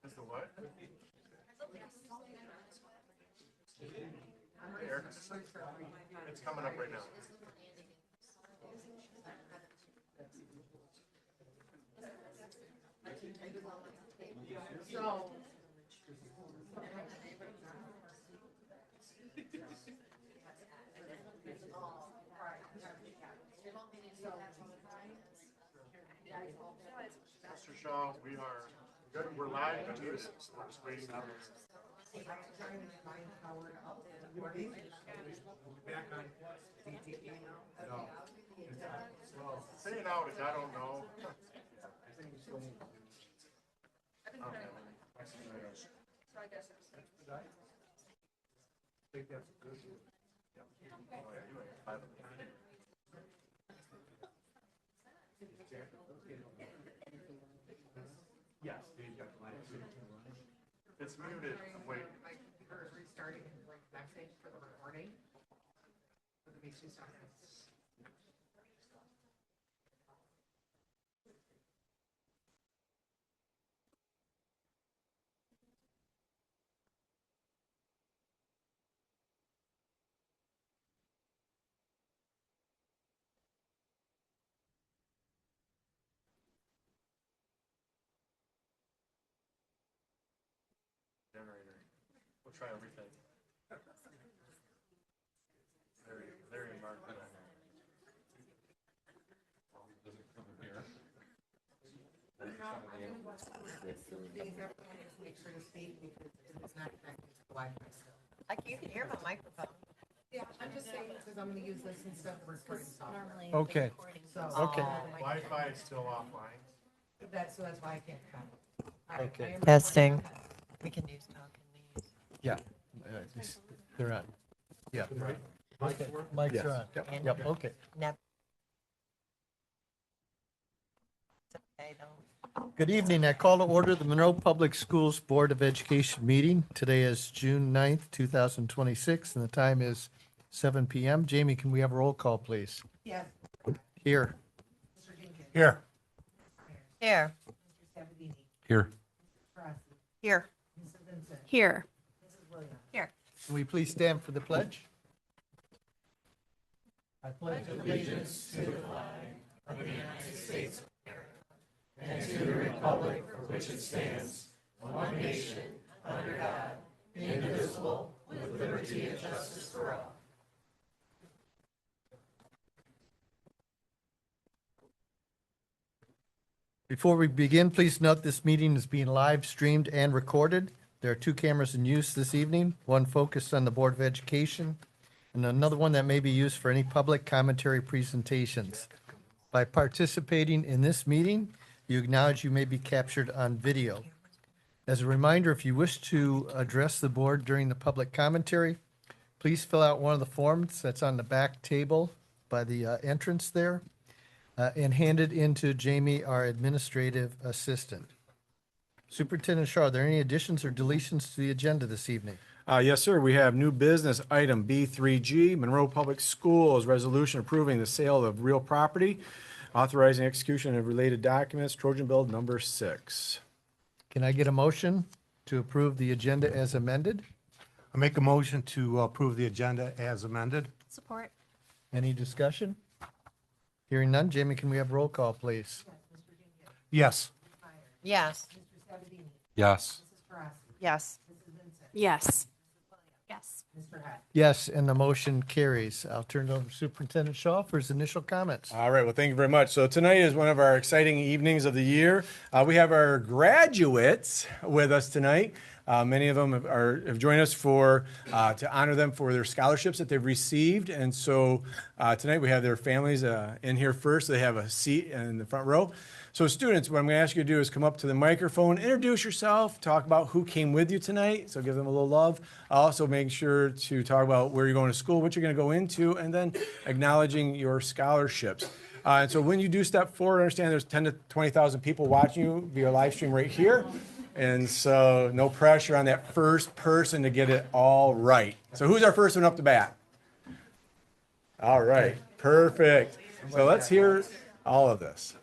Is the what? Air conditioning? It's coming up right now. Mr. Shaw, we are good. We're live on news, so we're just waiting on well, saying out is I don't know. I think that's good. Yes. It's muted. Wait. Restarting like message for the recording. So it makes you start. Generator. We'll try everything. Very environmental. Make sure to speak because it's not connected to the Wi-Fi still. You can hear my microphone. Yeah, I'm just saying because I'm gonna use this instead of recording software. Normally. Okay. So. Okay. Wi-Fi is still offline. So that's why I can't come. All right, Okay. I am Testing. recording. We can use talking these. Yeah, they're on. Yeah. Mike's Yes. are on. And Yep, okay. never. Okay, though. Good evening. I call to order the Monroe Public Schools Board of Education meeting. Today is June 9th, 2026, and the time is 7 PM. Jamie, can we have a roll call, please? Yes. Here. Mr. Jenkins. Here. Here. Mr. Sabatini. Here. Farasi. Here. Mrs. Vincent. Here. Mrs. Williams. Here. Can we please stand for the pledge? I pledge allegiance to the flag of the United States and to the republic for which it stands, one nation, under God, indivisible, with liberty and justice for all. Before we begin, please note this meeting is being live streamed and recorded. There are 2 cameras in use this evening, one focused on the Board of Education and another one that may be used for any public commentary presentations. By participating in this meeting, you acknowledge you may be captured on video. As a reminder, if you wish to address the board during the public commentary, please fill out one of the forms that's on the back table by the entrance there and hand it in to Jamie, our administrative assistant. Superintendent Shaw, are there any additions or deletions to the agenda this evening? Yes, sir. We have new business item B3G, Monroe Public Schools resolution approving the sale of real property, authorizing execution of related documents, Trojan Bill number 6. Can I get a motion to approve the agenda as amended? I make a motion to approve the agenda as amended. Support. Any discussion? Hearing none, Jamie, can we have roll call, please? Yes. Yes. Mr. Sabatini. Yes. Mrs. Farasi. Yes. Mrs. Vincent. Yes. Yes. Mr. Hack? Yes, and the motion carries. I'll turn it over to Superintendent Shaw for his initial comments. All right, well, thank you very much. So tonight is one of our exciting evenings of the year. We have our graduates with us tonight. Many of them have joined us to honor them for their scholarships that they've received. And so tonight we have their families in here first. They have a seat in the front row. So students, what I'm going to ask you to do is come up to the microphone, introduce yourself, talk about who came with you tonight, so give them a little love. Also make sure to talk about where you're going to school, what you're going to go into, and then acknowledging your scholarships. And so when you do step forward, understand there's 10 to 20,000 people watching you via live stream right here. And so no pressure on that first person to get it all right. So who's our first one up to bat? All right, perfect. So let's hear all of this.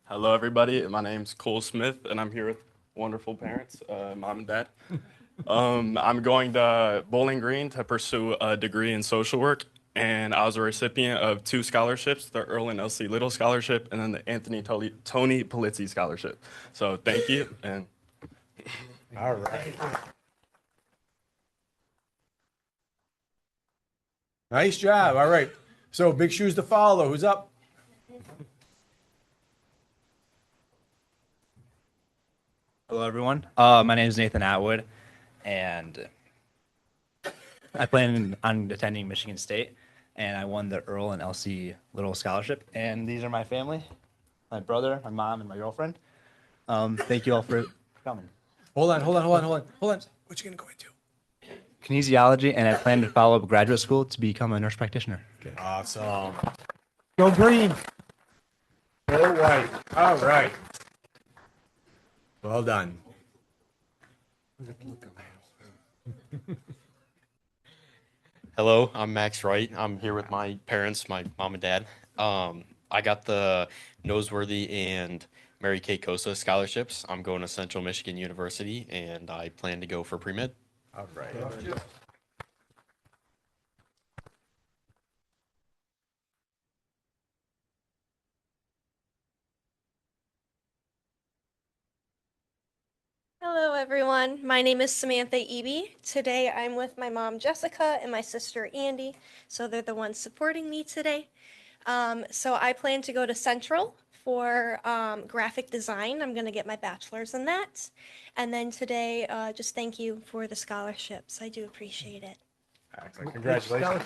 Hello, everybody. My name's Cole Smith, and I'm here with wonderful parents, mom and dad. I'm going to Bowling Green to pursue a degree in social work, and I was a recipient of 2 scholarships, the Earl and Elsie Little Scholarship, and then the Anthony Tony Polizzi Scholarship. So thank you, and All right. Nice job. All right. So big shoes to follow. Who's up? Hello, everyone. My name is Nathan Atwood, and I plan on attending Michigan State, and I won the Earl and Elsie Little Scholarship. And these are my family, my brother, my mom, and my girlfriend. Thank you all for coming. Hold on. What you gonna go into? Kinesiology, and I plan to follow up graduate school to become a nurse practitioner. Awesome. Go green. Go white. All right. Well done. Hello, I'm Max Wright. I'm here with my parents, my mom and dad. I got the Noseworthy and Mary Kay Kosa scholarships. I'm going to Central Michigan University, and I plan to go for pre-med. All right. Hello, everyone. My name is Samantha Eby. Today I'm with my mom, Jessica, and my sister, Andy. So they're the ones supporting me today. So I plan to go to Central for graphic design. I'm going to get my bachelor's in that. And then today, just thank you for the scholarships. I do appreciate it. Excellent. Congratulations.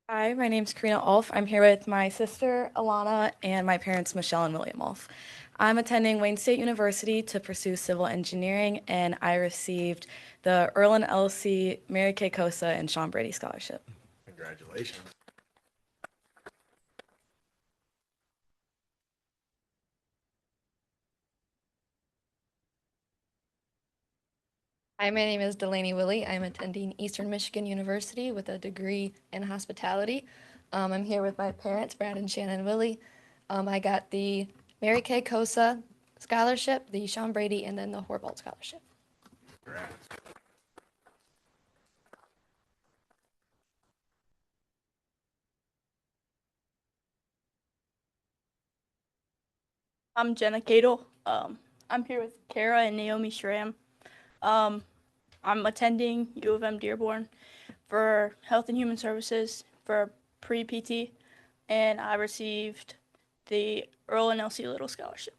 Hi, my name's Karina Ulf. I'm here with my sister, Alana, and my parents, Michelle and William Ulf. I'm attending Wayne State University to pursue civil engineering, and I received the Earl and Elsie, Mary Kay Kosa, and Sean Brady Scholarship. Congratulations. Hi, my name is Delaney Willie. I'm attending Eastern Michigan University with a degree in hospitality. I'm here with my parents, Brad and Shannon Willie. I got the Mary Kay Kosa Scholarship, the Sean Brady, and then the Horvath Scholarship. Congrats. I'm Jenna Cadle. I'm here with Kara and Naomi Schramm. I'm attending U of M Dearborn for Health and Human Services for pre-PT, and I received the Earl and Elsie Little Scholarship.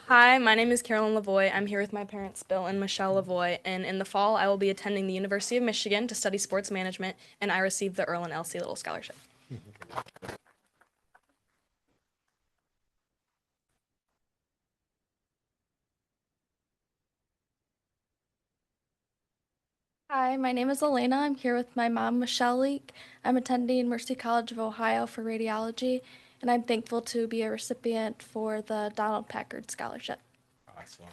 Hi, my name is Carolyn Lavoie. I'm here with my parents, Bill and Michelle Lavoie, and in the fall, I will be attending the University of Michigan to study sports management, and I received the Earl and Elsie Little Scholarship. Hi, my name is Elena. I'm here with my mom, Michelle Leek. I'm attending Mercy College of Ohio for radiology, and I'm thankful to be a recipient for the Donald Packard Scholarship. Awesome.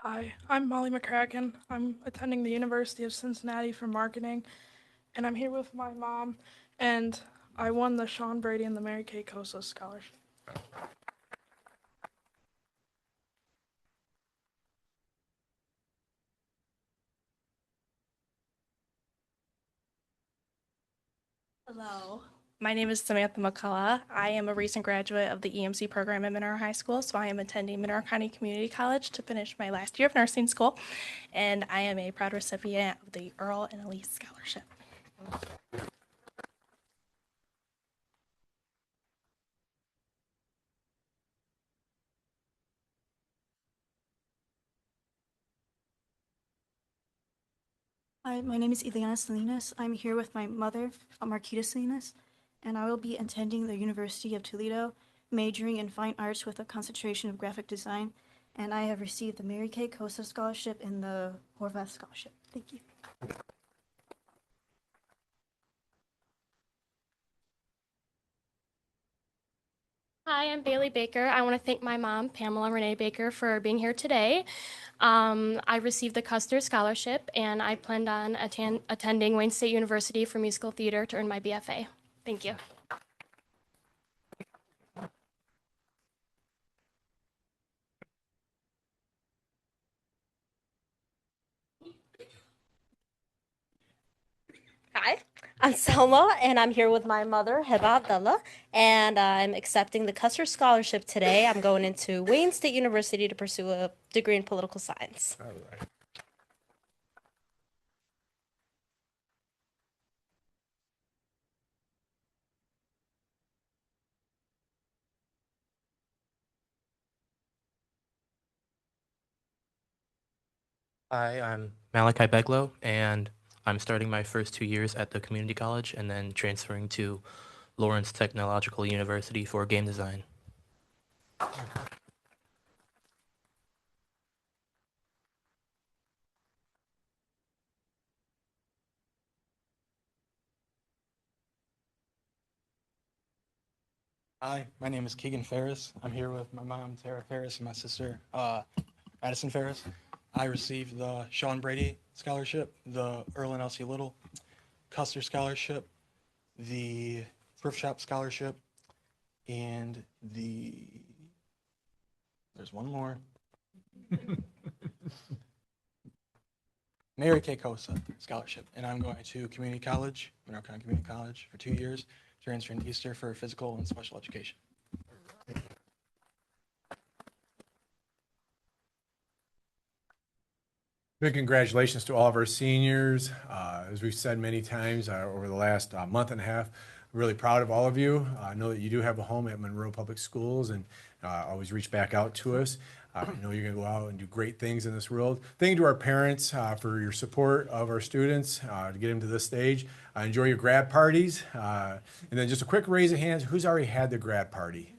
Hi, I'm Molly McCracken. I'm attending the University of Cincinnati for marketing, and I'm here with my mom, and I won the Sean Brady and the Mary Kay Kosa scholarship. Hello. My name is Samantha McCullough. I am a recent graduate of the EMC program at Monroe High School, so I am attending Monroe County Community College to finish my last year of nursing school, and I am a proud recipient of the Earl and Elise Scholarship. Hi, my name is Ileana Salinas. I'm here with my mother, Marquita Salinas, and I will be attending the University of Toledo, majoring in fine arts with a concentration of graphic design, and I have received the Mary Kay Kosa Scholarship and the Horvath Scholarship. Thank you. Hi, I'm Bailey Baker. I want to thank my mom, Pamela Renee Baker, for being here today. I received the Custer Scholarship, and I planned on attending Wayne State University for musical theater to earn my BFA. Thank you. Hi, I'm Selma, and I'm here with my mother, Heba Abdullah, and I'm accepting the Custer Scholarship today. I'm going into Wayne State University to pursue a degree in political science. All right. Hi, I'm Malachi Beglow, and I'm starting my first 2 years at the community college and then transferring to Lawrence Technological University for game design. Hi, my name is Keegan Ferris. I'm here with my mom, Tara Ferris, and my sister, Madison Ferris. I received the Sean Brady Scholarship, the Earl and Elsie Little Custer Scholarship, the Thrift Shop Scholarship, and there's one more. Mary Kay Kosa Scholarship. And I'm going to community college, Monroe County Community College, for 2 years, transferring to Easter for physical and special education. Big congratulations to all of our seniors. As we've said many times over the last month and a half, we're really proud of all of you. I know that you do have a home at Monroe Public Schools, and always reach back out to us. I know you're going to go out and do great things in this world. Thank you to our parents for your support of our students to get them to this stage. Enjoy your grad parties. And then just a quick raise of hands. Who's already had the grad party?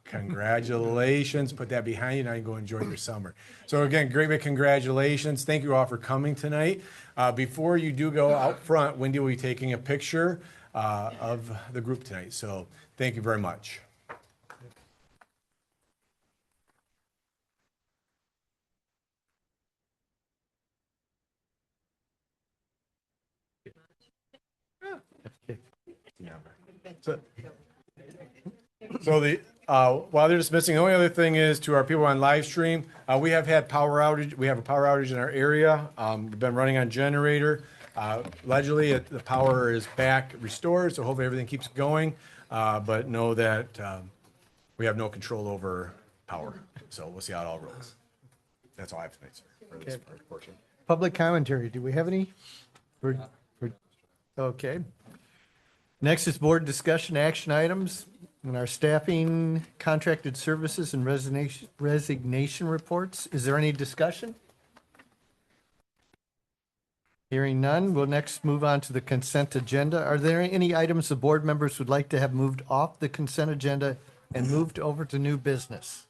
Congratulations. Put that behind you. Now you can go enjoy your summer. So again, great big congratulations. Thank you all for coming tonight. Before you do go out front, Wendy will be taking a picture of the group tonight. So thank you very much. So while they're dismissing, the only other thing is to our people on live stream, we have had power outage. We have a power outage in our area. We've been running on generator. Allegedly, the power is back restored, so hopefully everything keeps going. But know that we have no control over power. So we'll see how it all rolls. That's all I have tonight, sir, for this portion. Public commentary. Do we have any? Okay. Next is board discussion action items and our staffing, contracted services, and resignation reports. Is there any discussion? Hearing none, we'll next move on to the consent agenda. Are there any items the board members would like to have moved off the consent agenda and moved over to new business?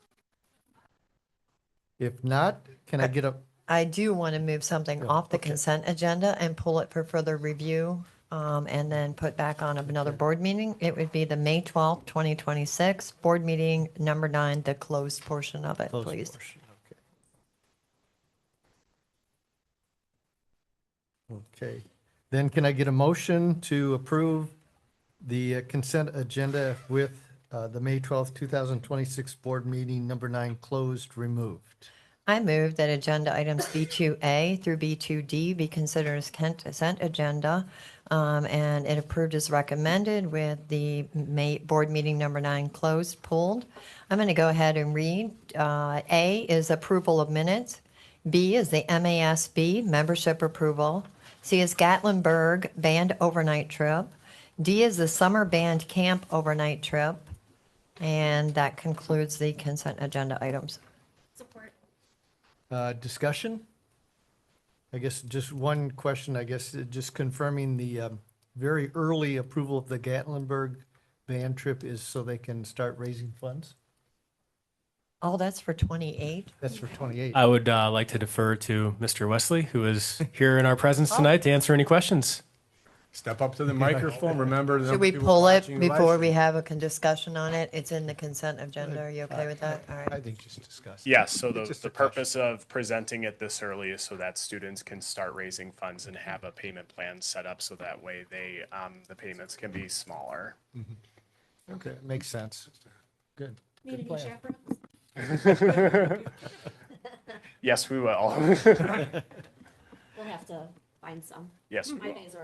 If not, can I get a? I do want to move something off the consent agenda and pull it for further review, and then put back on another board meeting. It would be the May 12th, 2026, board meeting number 9, the closed portion of it, Closed please. portion, okay. Okay. Then can I get a motion to approve the consent agenda with the May 12th, 2026 board meeting number 9 closed, removed? I move that agenda items B2A through B2D be considered as consent agenda, and it approved as recommended with the board meeting number 9 closed, pulled. I'm going to go ahead and read. A is approval of minutes. B is the MASB membership approval. C is Gatlinburg band overnight trip. D is the summer band camp overnight trip. And that concludes the consent agenda items. Support. Discussion? I guess just one question, I guess, just confirming the very early approval of the Gatlinburg band trip is so they can start raising funds? Oh, that's for 28? That's for 28. I would like to defer to Mr. Wesley, who is here in our presence tonight, to answer any questions. Step up to the microphone. Remember. Should we pull it before we have a discussion on it? It's in the consent agenda. Are you okay with that? All right. I think just discuss. Yes, so the purpose of presenting it this early is so that students can start raising funds and have a payment plan set up so that way they, the payments can be smaller. Okay, makes sense. Good. Need Good any plan. chaperones? Yes, we will. We'll have to find some. Yes, we My will. days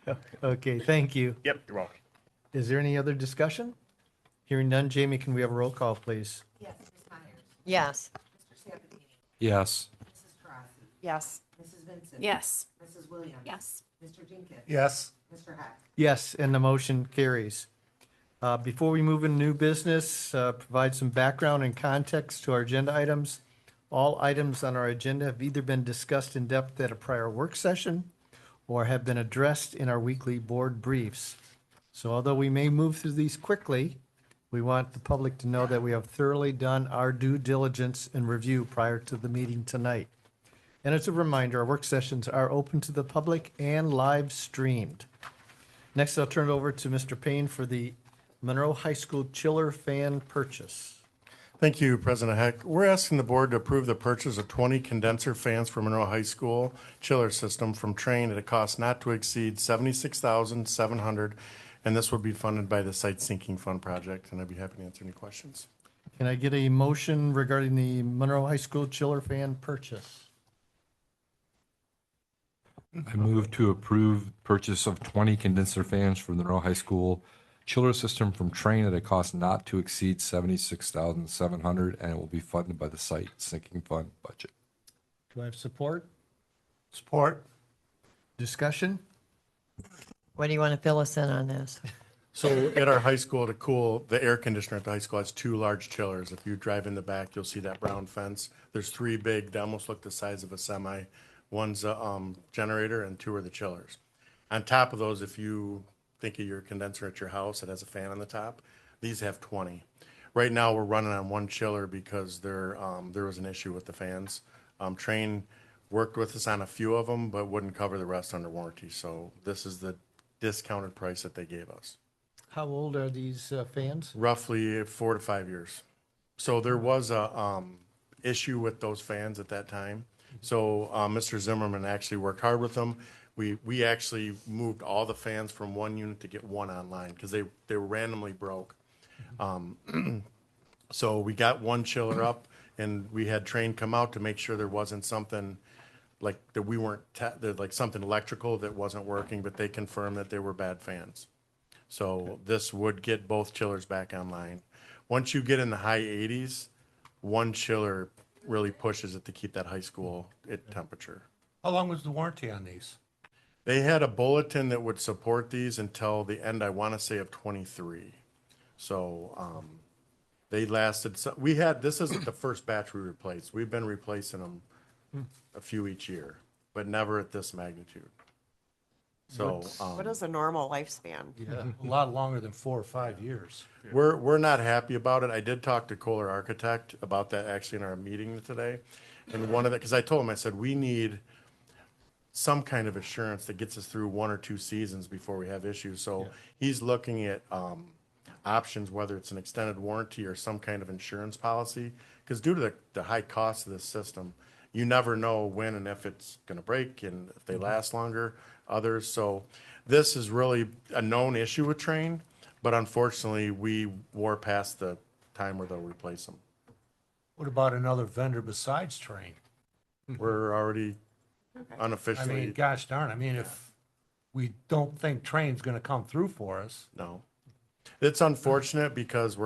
are. Okay, thank you. Yep, you're welcome. Is there any other discussion? Hearing none, Jamie, can we have a roll call, please? Yes, Ms. Myers. Yes. Mr. Sabatini. Yes. Mrs. Carrassi. Yes. Mrs. Vincent. Yes. Mrs. Williams. Yes. Mr. Jenkins. Yes. Mr. Hack. Yes, and the motion carries. Before we move into new business, provide some background and context to our agenda items. All items on our agenda have either been discussed in depth at a prior work session or have been addressed in our weekly board briefs. So although we may move through these quickly, we want the public to know that we have thoroughly done our due diligence and review prior to the meeting tonight. And as a reminder, our work sessions are open to the public and live streamed. Next, I'll turn it over to Mr. Payne for the Monroe High School chiller fan purchase. Thank you, President Heck. We're asking the board to approve the purchase of 20 condenser fans for Monroe High School chiller system from Trane at a cost not to exceed $76,700, and this would be funded by the Site Sinking Fund project, and I'd be happy to answer any questions. Can I get a motion regarding the Monroe High School chiller fan purchase? I move to approve purchase of 20 condenser fans for the Monroe High School chiller system from Trane at a cost not to exceed $76,700, and it will be funded by the Site Sinking Fund budget. Do I have support? Support. Discussion? What do you want to fill us in on this? So at our high school, to cool, the air conditioner at the high school has 2 large chillers. If you drive in the back, you'll see that brown fence. There's 3 big, they almost look the size of a semi. One's a generator and 2 are the chillers. On top of those, if you think of your condenser at your house that has a fan on the top, these have 20. Right now, we're running on 1 chiller because there was an issue with the fans. Trane worked with us on a few of them, but wouldn't cover the rest under warranty. So this is the discounted price that they gave us. How old are these fans? Roughly 4 to 5 years. So there was a issue with those fans at that time. So Mr. Zimmerman actually worked hard with them. We actually moved all the fans from 1 unit to get 1 online because they were randomly broke. So we got 1 chiller up, and we had Trane come out to make sure there wasn't something like that we weren't like something electrical that wasn't working, but they confirmed that they were bad fans. So this would get both chillers back online. Once you get in the high 80s, 1 chiller really pushes it to keep that high school at temperature. How long was the warranty on these? They had a bulletin that would support these until the end, I want to say, of 23. So they lasted. So this isn't the first batch we replaced. We've been replacing them a few each year, but never at this magnitude. So what is a normal lifespan? Yeah, a lot longer than 4 or 5 years. we're not happy about it. I did talk to Kohler Architect about that actually in our meeting today, and one of the because I told him, I said we need some kind of assurance that gets us through 1 or 2 seasons before we have issues. So he's looking at options, whether it's an extended warranty or some kind of insurance policy, because due to the high cost of this system, you never know when and if it's gonna break and if they last longer, others. So this is really a known issue with Train, but unfortunately, we wore past the time where they'll replace them. What about another vendor besides Train? We're already I unofficially. mean, gosh darn, I mean, if we don't think Train's gonna come through for us. No. It's unfortunate because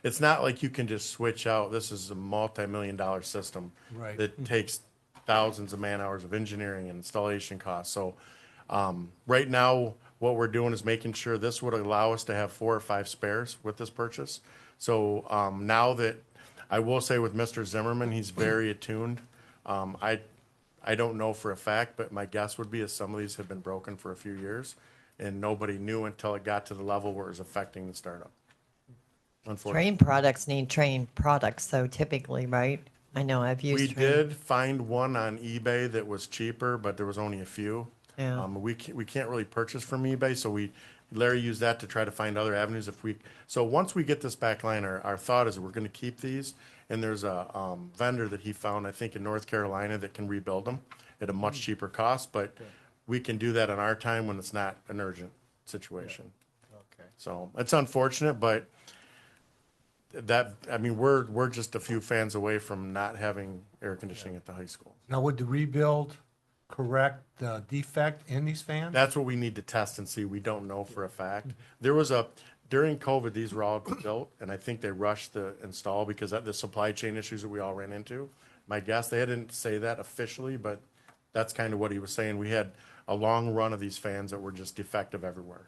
it's not like you can just switch out. This is a multi-million-dollar system. Right. That takes thousands of man-hours of engineering and installation costs. So, right now, what we're doing is making sure this would allow us to have 4 or 5 spares with this purchase. So, now that, I will say with Mr. Zimmerman, he's very attuned. I don't know for a fact, but my guess would be is some of these have been broken for a few years and nobody knew until it got to the level where it was affecting the startup. Unfortunately. Train products need Train products, so typically, right? I know I've used We Train. did find one on eBay that was cheaper, but there was only a few. Yeah. We can't really purchase from eBay, so Larry used that to try to find other avenues so once we get this back line, our thought is we're gonna keep these, and there's a, vendor that he found, I think in North Carolina, that can rebuild them at a much cheaper cost, but we can do that in our time when it's not an urgent situation. Okay. So it's unfortunate, but we're just a few fans away from not having air conditioning at the high school. Now, would the rebuild correct the defect in these fans? That's what we need to test and see. We don't know for a fact. During COVID, these were all built, and I think they rushed the install because of the supply chain issues that we all ran into. My guess, they didn't say that officially, but that's kind of what he was saying. We had a long run of these fans that were just defective everywhere.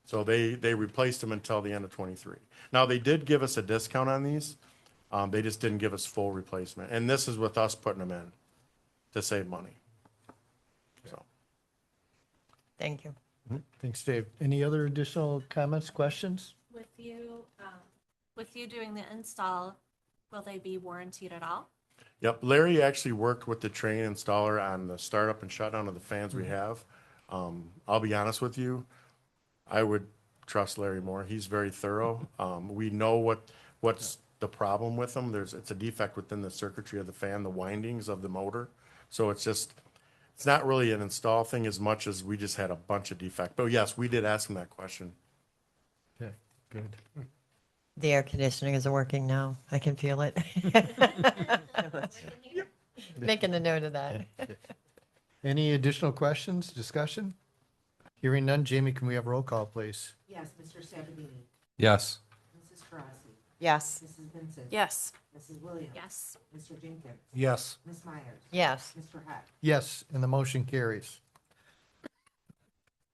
So they replaced them until the end of '23. Now, they did give us a discount on these. They just didn't give us full replacement. And this is with us putting them in to save money. So. Thank you. Thanks, Dave. Any other additional comments, questions? With you doing the install, will they be warranted at all? Yep, Larry actually worked with the Train installer on the startup and shutdown of the fans we have. I'll be honest with you, I would trust Larry more. He's very thorough. We know what's the problem with them. It's a defect within the circuitry of the fan, the windings of the motor. So it's not really an install thing as much as we just had a bunch of defect. But yes, we did ask him that question. Okay, good. The air conditioning isn't working now. I can feel it. Making a note of that. Any additional questions, discussion? Hearing none, Jamie, can we have roll call, please? Yes, Mr. Sabatini. Yes. Mrs. Carrassi. Yes. Mrs. Vincent. Yes. Mrs. Williams. Yes. Mr. Jenkins. Yes. Ms. Myers. Yes. Mr. Heck. Yes, and the motion carries.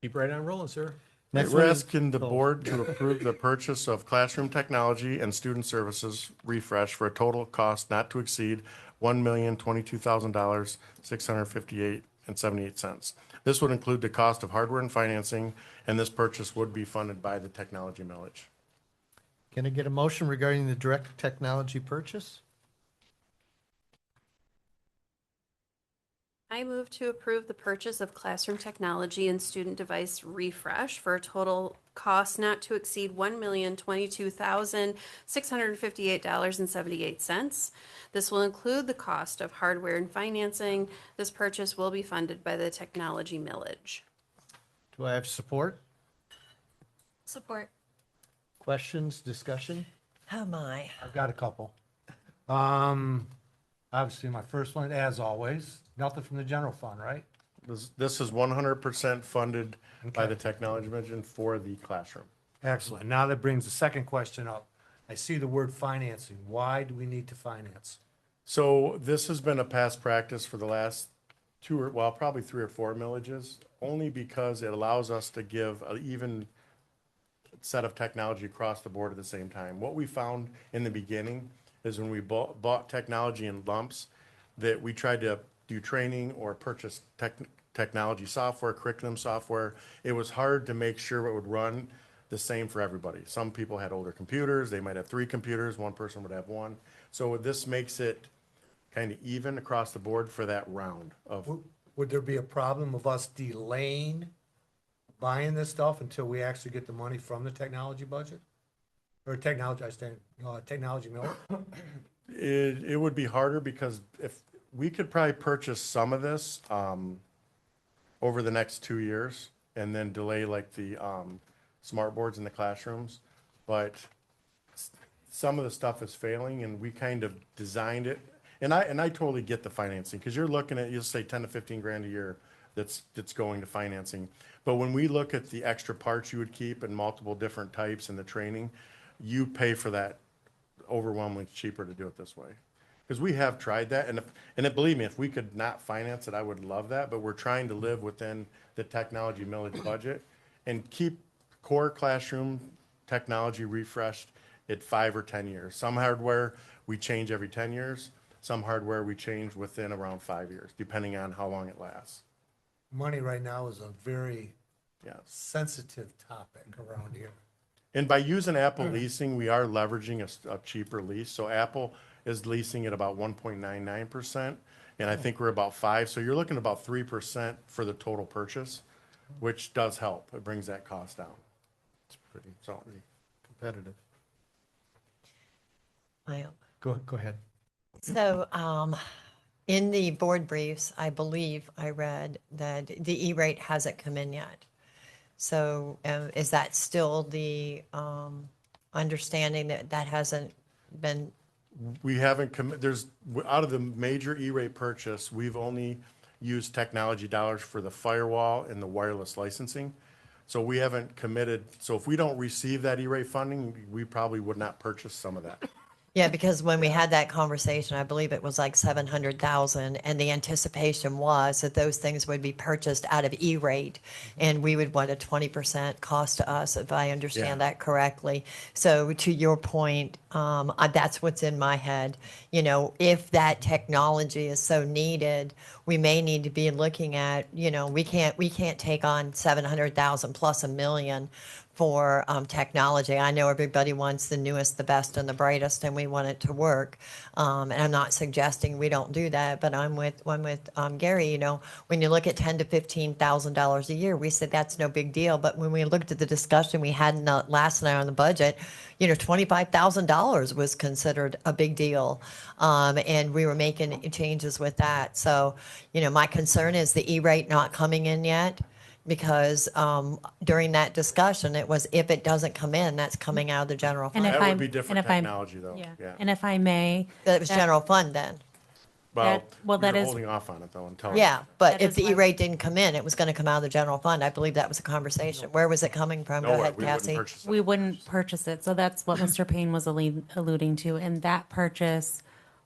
Keep right on rolling, sir. Next We're one is- asking the board to approve the purchase of classroom technology and student services refresh for a total cost not to exceed $1,022,000, $658.78. This would include the cost of hardware and financing, and this purchase would be funded by the technology millage. Can I get a motion regarding the direct technology purchase? I move to approve the purchase of classroom technology and student device refresh for a total cost not to exceed $1,022,658.78. This will include the cost of hardware and financing. This purchase will be funded by the technology millage. Do I have support? Support. Questions, discussion? Oh, my. I've got a couple. Obviously, my first one, as always, nothing from the general fund, right? This is 100% funded by the technology millage for the classroom. Excellent. Now that brings the second question up. I see the word financing. Why do we need to finance? So this has been a past practice for the last probably 3 or 4 millages, only because it allows us to give an even set of technology across the board at the same time. What we found in the beginning is when we bought technology in lumps, that we tried to do training or purchase technology software, curriculum software. It was hard to make sure it would run the same for everybody. Some people had older computers. They might have 3 computers. One person would have 1. So this makes it kind of even across the board for that round of. Would there be a problem of us delaying buying this stuff until we actually get the money from the technology budget? Or technology mill? It would be harder because if we could probably purchase some of this over the next 2 years and then delay like the smart boards in the classrooms. But some of the stuff is failing and we kind of designed it. And I totally get the financing because you're looking at, you'll say 10 to 15 grand a year that's going to financing. But when we look at the extra parts you would keep and multiple different types and the training, you pay for that overwhelmingly cheaper to do it this way. Because we have tried that, and believe me, if we could not finance it, I would love that, but we're trying to live within the technology millage budget and keep core classroom technology refreshed at 5 or 10 years. Some hardware we change every 10 years, some hardware we change within around 5 years, depending on how long it lasts. Money right now is a very sensitive topic around here. And by using Apple leasing, we are leveraging a cheaper lease. So Apple is leasing at about 1.99%, and I think we're about 5%. So you're looking at about 3% for the total purchase, which does help. It brings that cost down. It's pretty Competitive. I- Go ahead. So, in the board briefs, I believe I read that the E-rate hasn't come in yet. So, is that still the understanding that that hasn't been? We haven't out of the major E-rate purchase, we've only used technology dollars for the firewall and the wireless licensing. So we haven't committed. So if we don't receive that E-rate funding, we probably would not purchase some of that. Yeah, because when we had that conversation, I believe it was like 700,000, and the anticipation was that those things would be purchased out of E-rate, and we would want a 20% cost to us, if I understand that correctly. So to your point, that's what's in my head. You know, if that technology is so needed, we may need to be looking at, you know, we can't take on 700,000 plus $1 million for technology. I know everybody wants the newest, the best, and the brightest, and we want it to work. And I'm not suggesting we don't do that, but I'm with Gary. You know, when you look at $10,000 to $15,000 a year, we said that's no big deal. But when we looked at the discussion we had last night on the budget, you know, $25,000 was considered a big deal, and we were making changes with that. So, you know, my concern is the E-rate not coming in yet. Because during that discussion, it was if it doesn't come in, that's coming out of the general fund. That would be different technology, though. Yeah. And if I may. That was general fund then. Well, that you're is. holding off on it, though, until. Yeah, but That if is the why- E-rate didn't come in, it was going to come out of the general fund. I believe that was a conversation. Where was it coming from? Go Nowhere. ahead, We wouldn't Cassie. purchase it. We wouldn't purchase it. So that's what Mr. Payne was alluding to. And that purchase,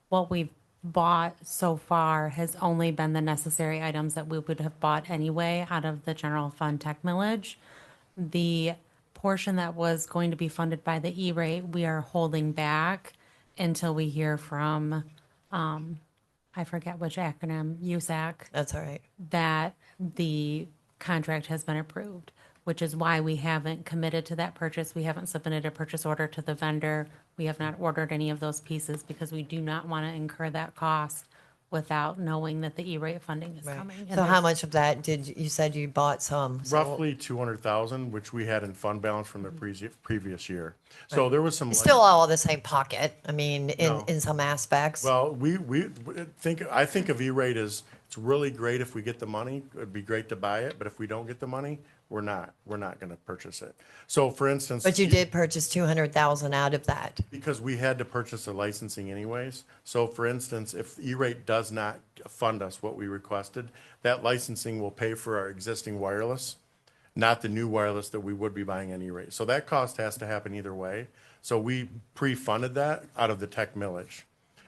what we've bought so far has only been the necessary items that we would have bought anyway out of the general fund tech millage. The portion that was going to be funded by the E-rate, we are holding back until we hear from, I forget which acronym, USAC. That's all right. That the contract has been approved, which is why we haven't committed to that purchase. We haven't submitted a purchase order to the vendor. We have not ordered any of those pieces because we do not want to incur that cost without knowing that the E-rate funding is coming. And So how there's- much of that you said you bought some? So Roughly 200,000, which we had in fund balance from the previous year. So there was some. It's still all the same pocket. I mean, No. in some aspects. Well, I think of E-rate as, it's really great if we get the money. It'd be great to buy it, but if we don't get the money, we're not going to purchase it. So for instance. But you did purchase 200,000 out of that. Because we had to purchase the licensing anyways. So for instance, if E-rate does not fund us what we requested, that licensing will pay for our existing wireless, not the new wireless that we would be buying at E-rate. So that cost has to happen either way. So we pre-funded that out of the tech millage.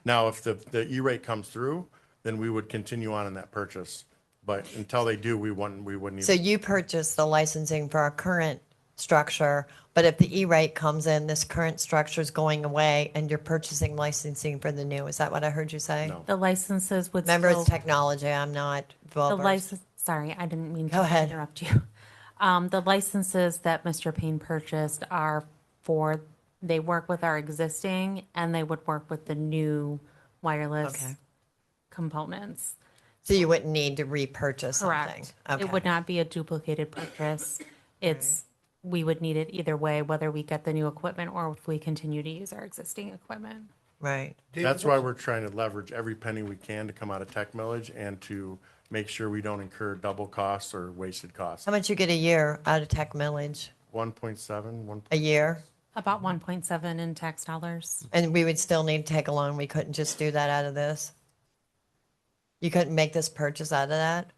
Now, if the E-rate comes through, then we would continue on in that purchase. But until they do, we wouldn't even. So you purchased the licensing for our current structure, but if the E-rate comes in, this current structure is going away and you're purchasing licensing for the new. Is that what I heard you say? No. The licenses would Remember, still. it's technology. I'm not The well versed. license, sorry, I didn't mean Go to ahead. interrupt you. The licenses that Mr. Payne purchased are for, they work with our existing and they would work with the new wireless Okay. components. So you wouldn't need to repurchase something? Correct. Okay. It would not be a duplicated purchase. It's, we would need it either way, whether we get the new equipment or if we continue to use our existing equipment. Right. That's why we're trying to leverage every penny we can to come out of tech millage and to make sure we don't incur double costs or wasted costs. How much you get a year out of tech millage? 1.7, 1. A year? About 1.7 in tax dollars. And we would still need to take a loan. We couldn't just do that out of this? You couldn't make this purchase out of that?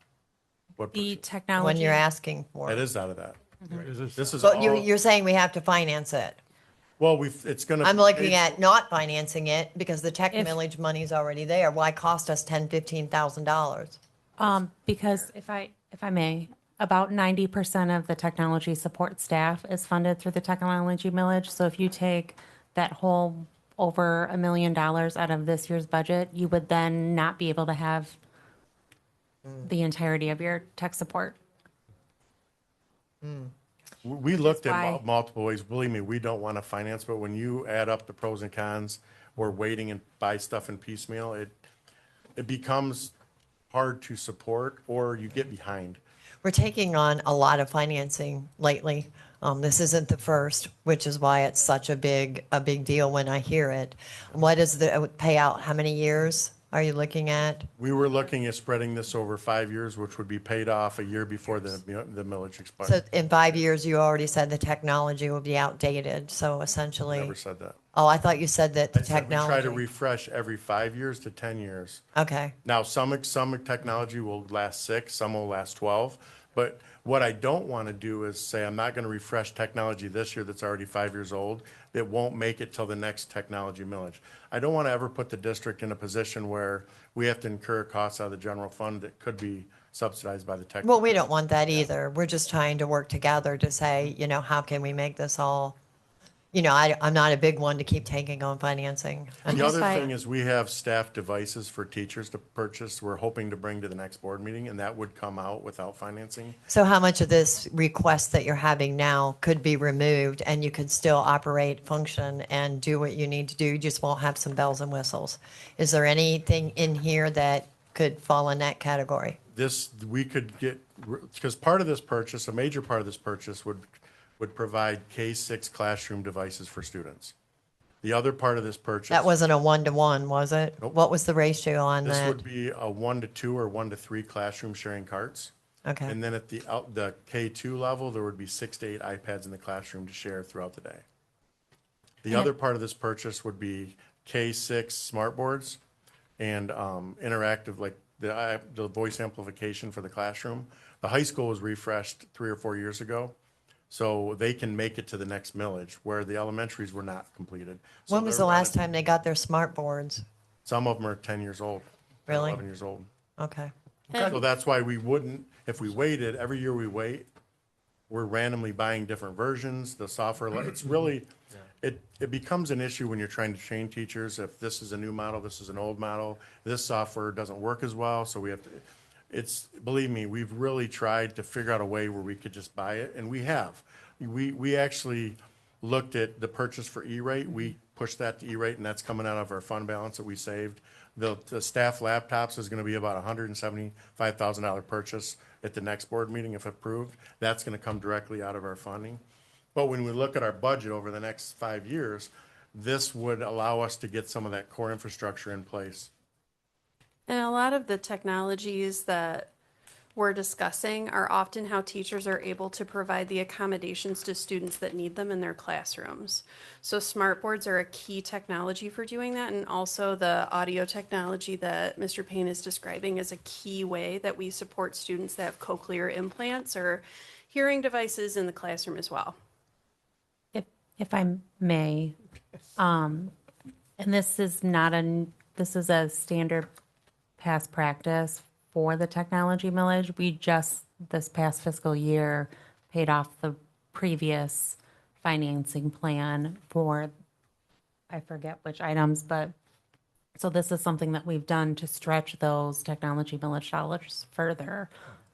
What The purchase? technology. When you're asking for It it? is out of that. This is But all, you're saying we have to finance it? well, it's gonna. I'm be looking paid at not financing it because the tech If- millage money's already there. Why cost us $10,000-$15,000? Because if I may, about 90% of the technology support staff is funded through the technology millage. So if you take that whole over $1 million out of this year's budget, you would then not be able to have the entirety of your tech support. We looked at why- multiple ways. Believe me, we don't want to finance, but when you add up the pros and cons, or waiting and buy stuff in piecemeal, it becomes hard to support, or you get behind. We're taking on a lot of financing lately. This isn't the first, which is why it's such a big deal when I hear it. What is the payout? How many years are you looking at? We were looking at spreading this over 5 years, which would be paid off a year before the millage expires. So in 5 years, you already said the technology will be outdated. So essentially, Never said that. oh, I thought you said that the I said we try to technology. refresh every 5 years to 10 years. Okay. Now, some technology will last 6, some will last 12. But what I don't want to do is say, I'm not going to refresh technology this year that's already 5 years old. That won't make it till the next technology millage. I don't want to ever put the district in a position where we have to incur costs out of the general fund that could be subsidized by the tech. Well, we don't want that either. We're just trying to work together to say, how can we make this all, I'm not a big one to keep taking on financing. The other thing is we have staff devices for teachers to purchase. We're hoping to bring to the next board meeting, and that would come out without financing. So how much of this request that you're having now could be removed and you could still operate, function, and do what you need to do? You just won't have some bells and whistles. Is there anything in here that could fall in that category? We could get, because part of this purchase, a major part of this purchase would provide K-6 classroom devices for students. The other part of this purchase. That wasn't a 1-to-1, was it? Nope. What was the ratio on This that? would be a 1-to-2 or 1-to-3 classroom sharing carts. Okay. And then at the K2 level, there would be 6 to 8 iPads in the classroom to share throughout the day. The other part of this purchase would be K6 smart boards and interactive, like the voice amplification for the classroom. The high school was refreshed 3 or 4 years ago, so they can make it to the next millage, where the elementaries were not completed. So When was they're the last running- time they got their smart boards? Some of them are 10 years old. Really? 11 years old. Okay. So that's why we wouldn't, if we waited, every year we wait, we're randomly buying different versions, the software, it's really, it becomes an issue when you're trying to train teachers. If this is a new model, this is an old model, this software doesn't work as well, so we have to, believe me, we've really tried to figure out a way where we could just buy it, and we have. We actually looked at the purchase for E-rate, we pushed that to E-rate, and that's coming out of our fund balance that we saved. The staff laptops is gonna be about $175,000 purchase at the next board meeting if approved. That's gonna come directly out of our funding. But when we look at our budget over the next 5 years, this would allow us to get some of that core infrastructure in place. And a lot of the technologies that we're discussing are often how teachers are able to provide the accommodations to students that need them in their classrooms. So smart boards are a key technology for doing that, and also the audio technology that Mr. Payne is describing is a key way that we support students that have cochlear implants or hearing devices in the classroom as well. If I may, and this is a standard past practice for the technology millage. We just, this past fiscal year, paid off the previous financing plan for, I forget which items, but, so this is something that we've done to stretch those technology millage dollars further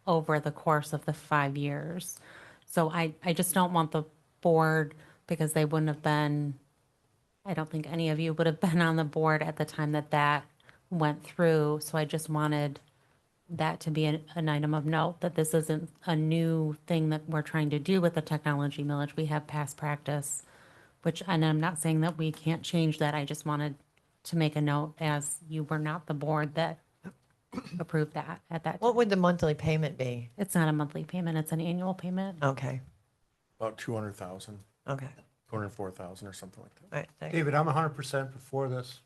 over the course of the 5 years. So I just don't want the board, because they wouldn't have been, I don't think any of you would have been on the board at the time that went through. So I just wanted that to be an item of note, that this isn't a new thing that we're trying to do with the technology millage. We have past practice, and I'm not saying that we can't change that. I just wanted to make a note, as you were not the board that approved that at that time. What would the monthly payment be? It's not a monthly payment, it's an annual payment. Okay, About 200,000, okay. 204,000 or something like that. All right, thank you. David, I'm 100% before this,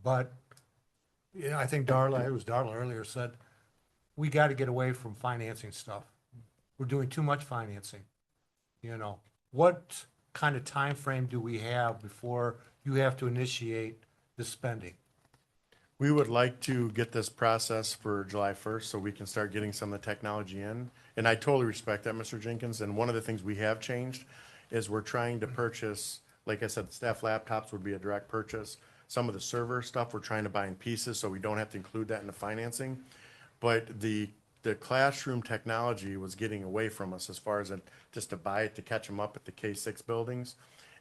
but, I think Darla, it was Darla earlier said, we got to get away from financing stuff. We're doing too much financing. What kind of time frame do we have before you have to initiate the spending? We would like to get this process for July 1st so we can start getting some of the technology in. And I totally respect that, Mr. Jenkins. And one of the things we have changed is we're trying to purchase, like I said, staff laptops would be a direct purchase. Some of the server stuff we're trying to buy in pieces, so we don't have to include that in the financing. But the classroom technology was getting away from us as far as just to buy it to catch them up at the K-6 buildings.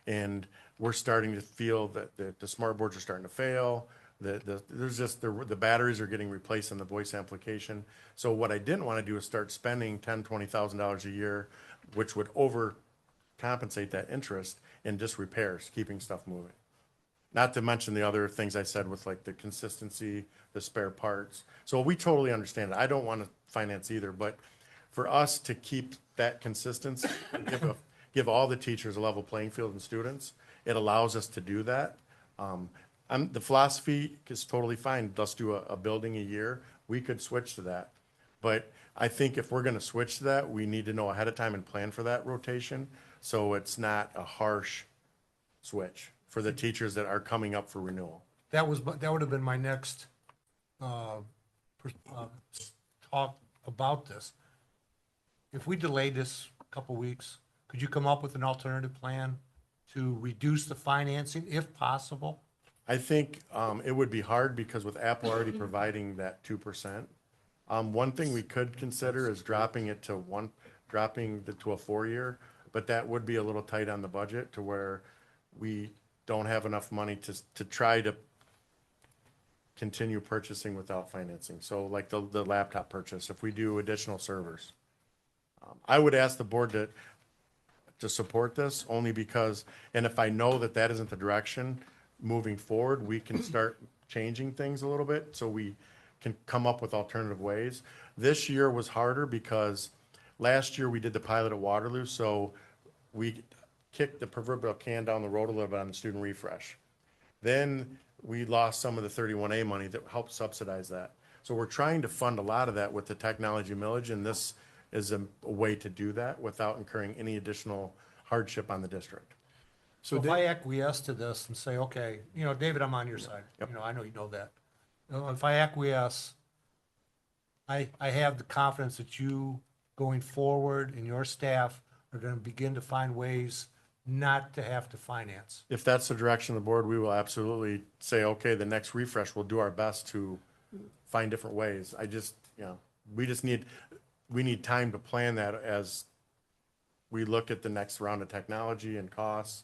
And we're starting to feel that the smart boards are starting to fail. There's just the batteries are getting replaced in the voice amplification. So what I didn't want to do is start spending $10,000-$20,000 a year, which would overcompensate that interest in just repairs, keeping stuff moving. Not to mention the other things I said with like the consistency, the spare parts. So we totally understand it. I don't want to finance either, but for us to keep that consistency, give all the teachers a level playing field and students, it allows us to do that. The philosophy is totally fine. Let's do a building a year. We could switch to that. But I think if we're going to switch to that, we need to know ahead of time and plan for that rotation. So it's not a harsh switch for the teachers that are coming up for renewal. That would have been my next talk about this. If we delayed this a couple weeks, could you come up with an alternative plan to reduce the financing if possible? I think it would be hard because with Apple already providing that 2%. One thing we could consider is dropping it to to a 4-year, but that would be a little tight on the budget to where we don't have enough money to try to continue purchasing without financing. So like the laptop purchase, if we do additional servers. I would ask the board to support this only because, and if I know that isn't the direction moving forward, we can start changing things a little bit so we can come up with alternative ways. This year was harder because last year we did the pilot at Waterloo, so we kicked the proverbial can down the road a little bit on the student refresh. Then we lost some of the 31A money that helped subsidize that. So we're trying to fund a lot of that with the technology millage, and this is a way to do that without incurring any additional hardship on the district. So if I acquiesce to this and say, okay, David, I'm on your side. Yep. I know you know that. If I acquiesce, I have the confidence that you going forward and your staff are going to begin to find ways not to have to finance. If that's the direction of the board, we will absolutely say, okay, the next refresh, we'll do our best to find different ways. We need time to plan that as we look at the next round of technology and costs.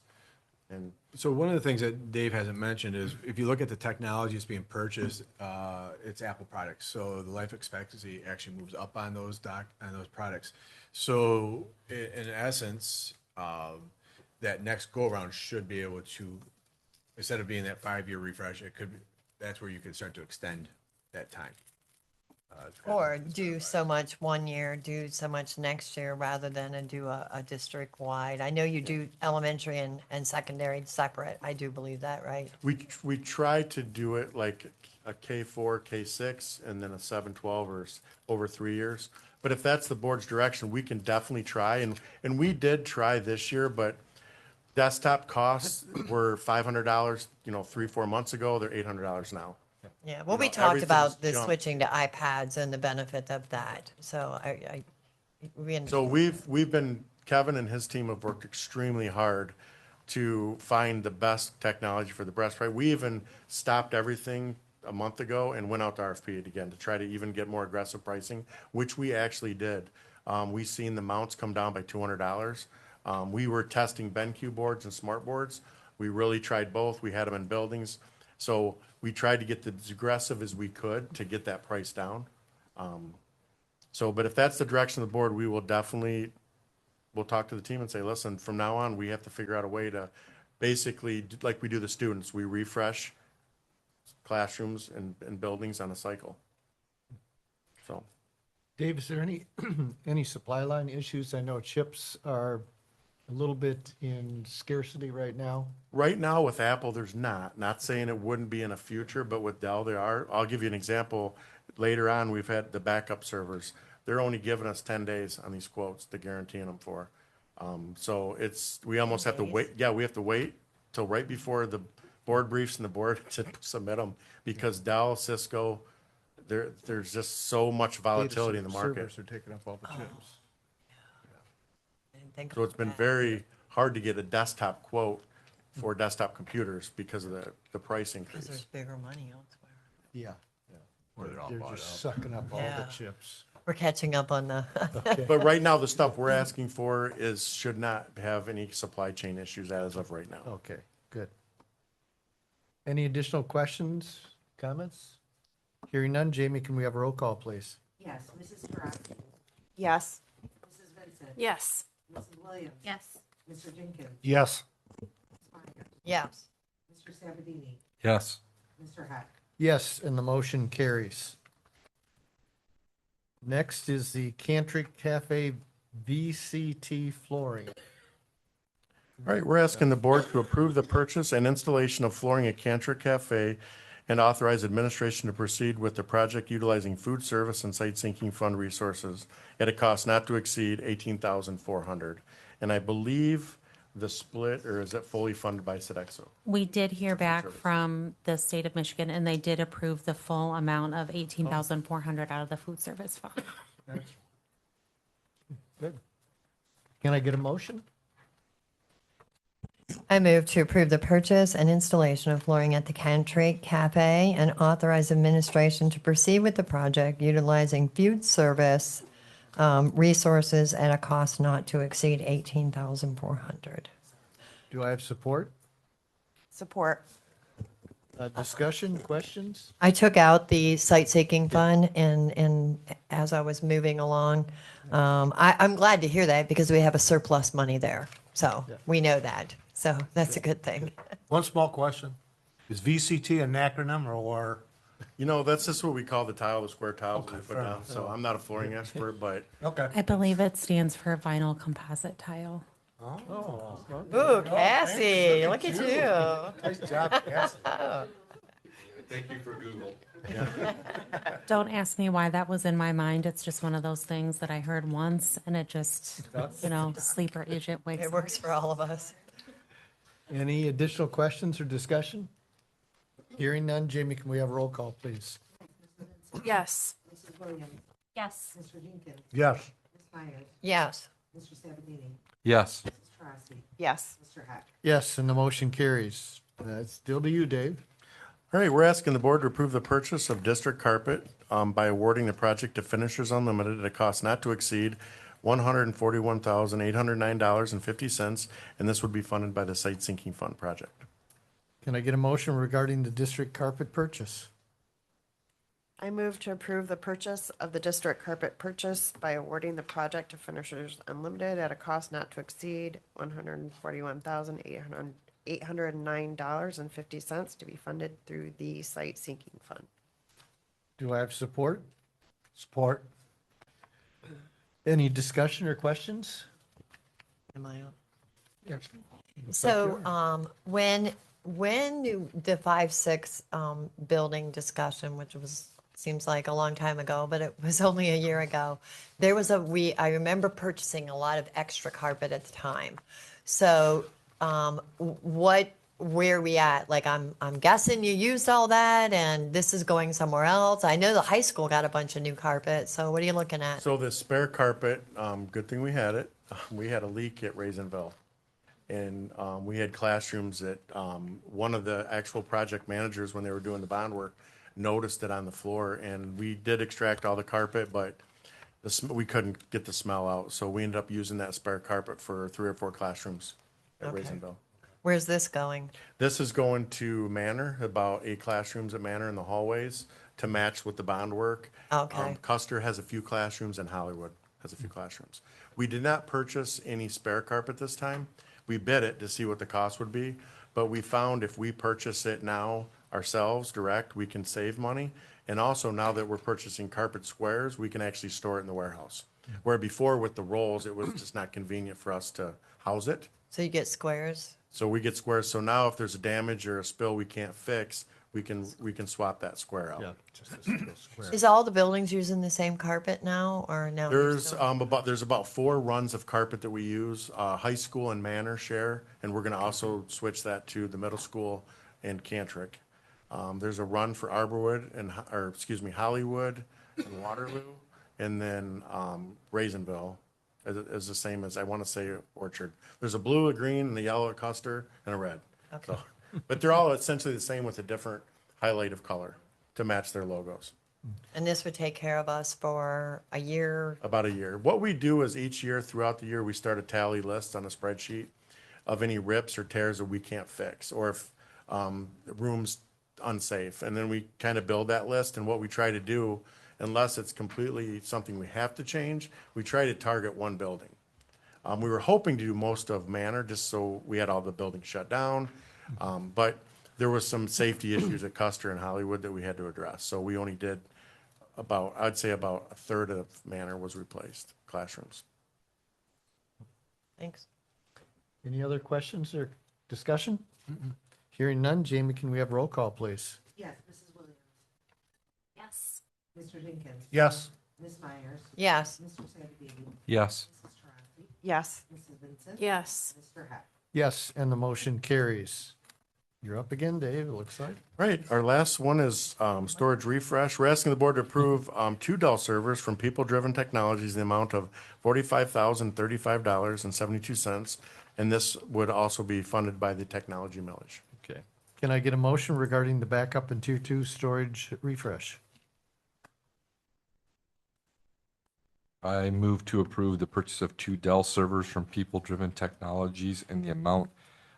And So one of the things that Dave hasn't mentioned is if you look at the technology that's being purchased, it's Apple products. So the life expectancy actually moves up on those products. So in essence, that next go around should be able to, instead of being that 5-year refresh, that's where you could start to extend that time. Or do so much one year, do so much next year, rather than do a district-wide. I know you do elementary and secondary separate. I do believe that, right? we try to do it like a K4, K6, and then a 7-12 or over 3 years. But if that's the board's direction, we can definitely try. And we did try this year, but desktop costs were $500, 3-4 months ago. They're $800 now. Yeah, well, we talked everything's about the jumped. switching to iPads and the benefit of that. So So Kevin and his team have worked extremely hard to find the best technology for the breast, right? We even stopped everything a month ago and went out to RFP again to try to even get more aggressive pricing, which we actually did. We seen the mounts come down by $200. We were testing BenQ boards and smart boards. We really tried both. We had them in buildings. So we tried to get as aggressive as we could to get that price down. But if that's the direction of the board, we'll talk to the team and say, listen, from now on, we have to figure out a way to basically, like we do the students, we refresh classrooms and buildings on a cycle. So. Dave, is there any supply line issues? I know chips are a little bit in scarcity right now. Right now with Apple, there's not saying it wouldn't be in a future, but with Dell, there are. I'll give you an example. Later on, we've had the backup servers. They're only giving us 10 days on these quotes, they're guaranteeing them for. So we almost have to wait. Yeah, we have to wait till right before the board briefs and the board to submit them because Dell, Cisco, there's just so much volatility in the market. Servers are taking up all the chips. So it's been very hard to get a desktop quote for desktop computers because of the price Because there's increase. bigger money elsewhere. Yeah. They're They're just sucking up all Yeah. the chips. We're catching up on the. But right now, the stuff we're asking for should not have any supply chain issues as of right now. Okay, good. Any additional questions, comments? Hearing none, Jamie, can we have a roll call, please? Yes, Mrs. Taurasi. Yes. Mrs. Vincent. Yes. Mrs. Williams. Yes. Mr. Jenkins. Yes. Ms. Myers. Yes. Mr. Sabatini. Yes. Mr. Heck. Yes, and the motion carries. Next is the Cantrick Cafe VCT flooring. All right, we're asking the board to approve the purchase and installation of flooring at Cantrick Cafe and authorize administration to proceed with the project utilizing food service and site sinking fund resources at a cost not to exceed $18,400. And I believe the split, or is it fully funded by Sodexo? We did hear back from the state of Michigan, and they did approve the full amount of $18,400 out of the food service fund. Good. Can I get a motion? I move to approve the purchase and installation of flooring at the Cantrick Cafe and authorize administration to proceed with the project utilizing food service resources at a cost not to exceed $18,400. Do I have support? Support. Discussion, questions? I took out the site seeking fund and as I was moving along, I'm glad to hear that because we have a surplus money there. So we know that. So that's a good thing. One small question. Is VCT an acronym or? You know, that's just what we call the tile, the square tiles Okay, we put fair down. enough. So I'm not a flooring expert, but Okay. I believe it stands for vinyl composite tile. Oh. Ooh, Cassie, look at you. Nice job, Cassie. Thank you for Google. Don't ask me why that was in my mind. It's just one of those things that I heard once and it just, sleeper agent wakes It up. works for all of us. Any additional questions or discussion? Hearing none, Jamie, can we have a roll call, please? Yes. Mrs. Williams. Yes. Mr. Jenkins. Yes. Ms. Myers. Yes. Mr. Sabatini. Yes. Mrs. Taurasi. Yes. Mr. Heck. Yes, and the motion carries. That's still to you, Dave. all right, we're asking the board to approve the purchase of district carpet by awarding the project to Finishers Unlimited at a cost not to exceed $141,809.50, and this would be funded by the Site Sinking Fund project. Can I get a motion regarding the district carpet purchase? I move to approve the purchase of the district carpet purchase by awarding the project to Finishers Unlimited at a cost not to exceed $141,809.50 to be funded through the Site Sinking Fund. Do I have support? Support. Any discussion or questions? Am I up? So, when the 5-6 building discussion, which seems like a long time ago, but it was only a year ago, there was I remember purchasing a lot of extra carpet at the time. So, where are we at? Like, I'm guessing you used all that and this is going somewhere else. I know the high school got a bunch of new carpet. So what are you looking at? So the spare carpet, good thing we had it. We had a leak at Raisinville. And we had classrooms that one of the actual project managers, when they were doing the bond work, noticed it on the floor. And we did extract all the carpet, but we couldn't get the smell out. So we ended up using that spare carpet for 3 or 4 classrooms at Okay. Raisinville. Where's this going? This is going to Manor, about 8 classrooms at Manor in the hallways to match with the bond work. Okay. Custer has a few classrooms and Hollywood has a few classrooms. We did not purchase any spare carpet this time. We bid it to see what the cost would be, but we found if we purchase it now, ourselves direct, we can save money. And also now that we're purchasing carpet squares, we can actually store it in the warehouse. Where before with the rolls, it was just not convenient for us to house it. So you get squares? So we get squares. So now if there's a damage or a spill we can't fix, we can swap that square out. Yeah, just a single square. Is all the buildings using the same carpet now, or no? There's about 4 runs of carpet that we use. High school and Manor share, and we're gonna also switch that to the middle school and Cantrick. There's a run for Arborwood and, Hollywood and Waterloo, and then, Raisinville is the same as, I wanna say Orchard. There's a blue, a green, and a yellow at Custer, and a red. Okay. So, but they're all essentially the same with a different highlight of color to match their logos. And this would take care of us for a year? About a year. What we do is each year, throughout the year, we start a tally list on a spreadsheet of any rips or tears that we can't fix, or if the room's unsafe. And then we kind of build that list, and what we try to do, unless it's completely something we have to change, we try to target one building. We were hoping to do most of Manor, just so we had all the buildings shut down. But there was some safety issues at Custer and Hollywood that we had to address. So we only did I'd say about a third of Manor was replaced, classrooms. Thanks. Any other questions or discussion? Hearing none, Jamie, can we have roll call, please? Yes, Mrs. Williams. Yes. Mr. Jenkins. Yes. Ms. Myers. Yes. Mr. Sandy. Yes. Mrs. Taurasi. Yes. Mrs. Vincent. Yes. Mr. Heck. Yes, and the motion carries. You're up again, Dave, it looks like. Right, our last one is storage refresh. We're asking the board to approve 2 Dell servers from People Driven Technologies in the amount of $45,035.72. And this would also be funded by the technology millage. Okay. Can I get a motion regarding the backup and tier 2 storage refresh? I move to approve the purchase of 2 Dell servers from People Driven Technologies in the amount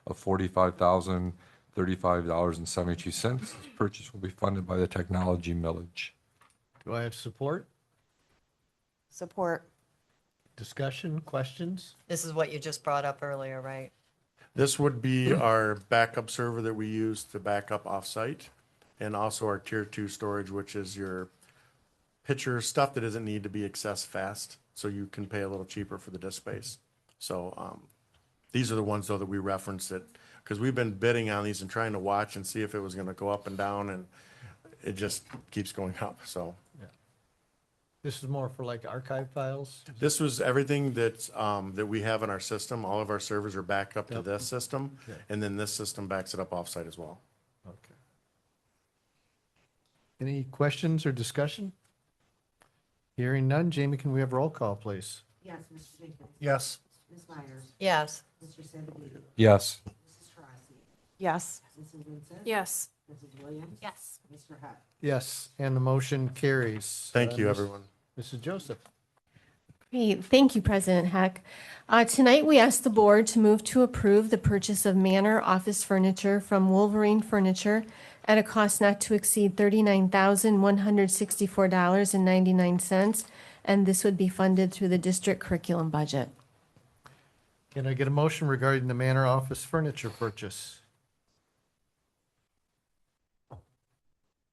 of $45,035.72. This purchase will be funded by the technology millage. Do I have support? Support. Discussion, questions? This is what you just brought up earlier, right? This would be our backup server that we use to back up offsite, and also our tier 2 storage, which is your picture stuff that doesn't need to be accessed fast, so you can pay a little cheaper for the disk space. So these are the ones though that we referenced it, because we've been bidding on these and trying to watch and see if it was going to go up and down, and it just keeps going up. So This is more for like archive files? this was everything that that we have in our system. All of our servers are backed up to Yep. this system, Okay. and then this system backs it up offsite as well. Okay. Any questions or discussion? Hearing none, Jamie, can we have roll call, please? Yes, Mr. Jenkins. Yes. Ms. Myers. Yes. Mr. Sandy. Yes. Mrs. Taurasi. Yes. Mrs. Vincent. Yes. Mrs. Williams. Yes. Mr. Heck. Yes, and the motion carries. Thank you, Miss- everyone. Mrs. Joseph. Great. Thank you, President Heck. Tonight, we ask the board to move to approve the purchase of Manor office furniture from Wolverine Furniture at a cost not to exceed $39,164.99, and this would be funded through the district curriculum budget. Can I get a motion regarding the Manor office furniture purchase?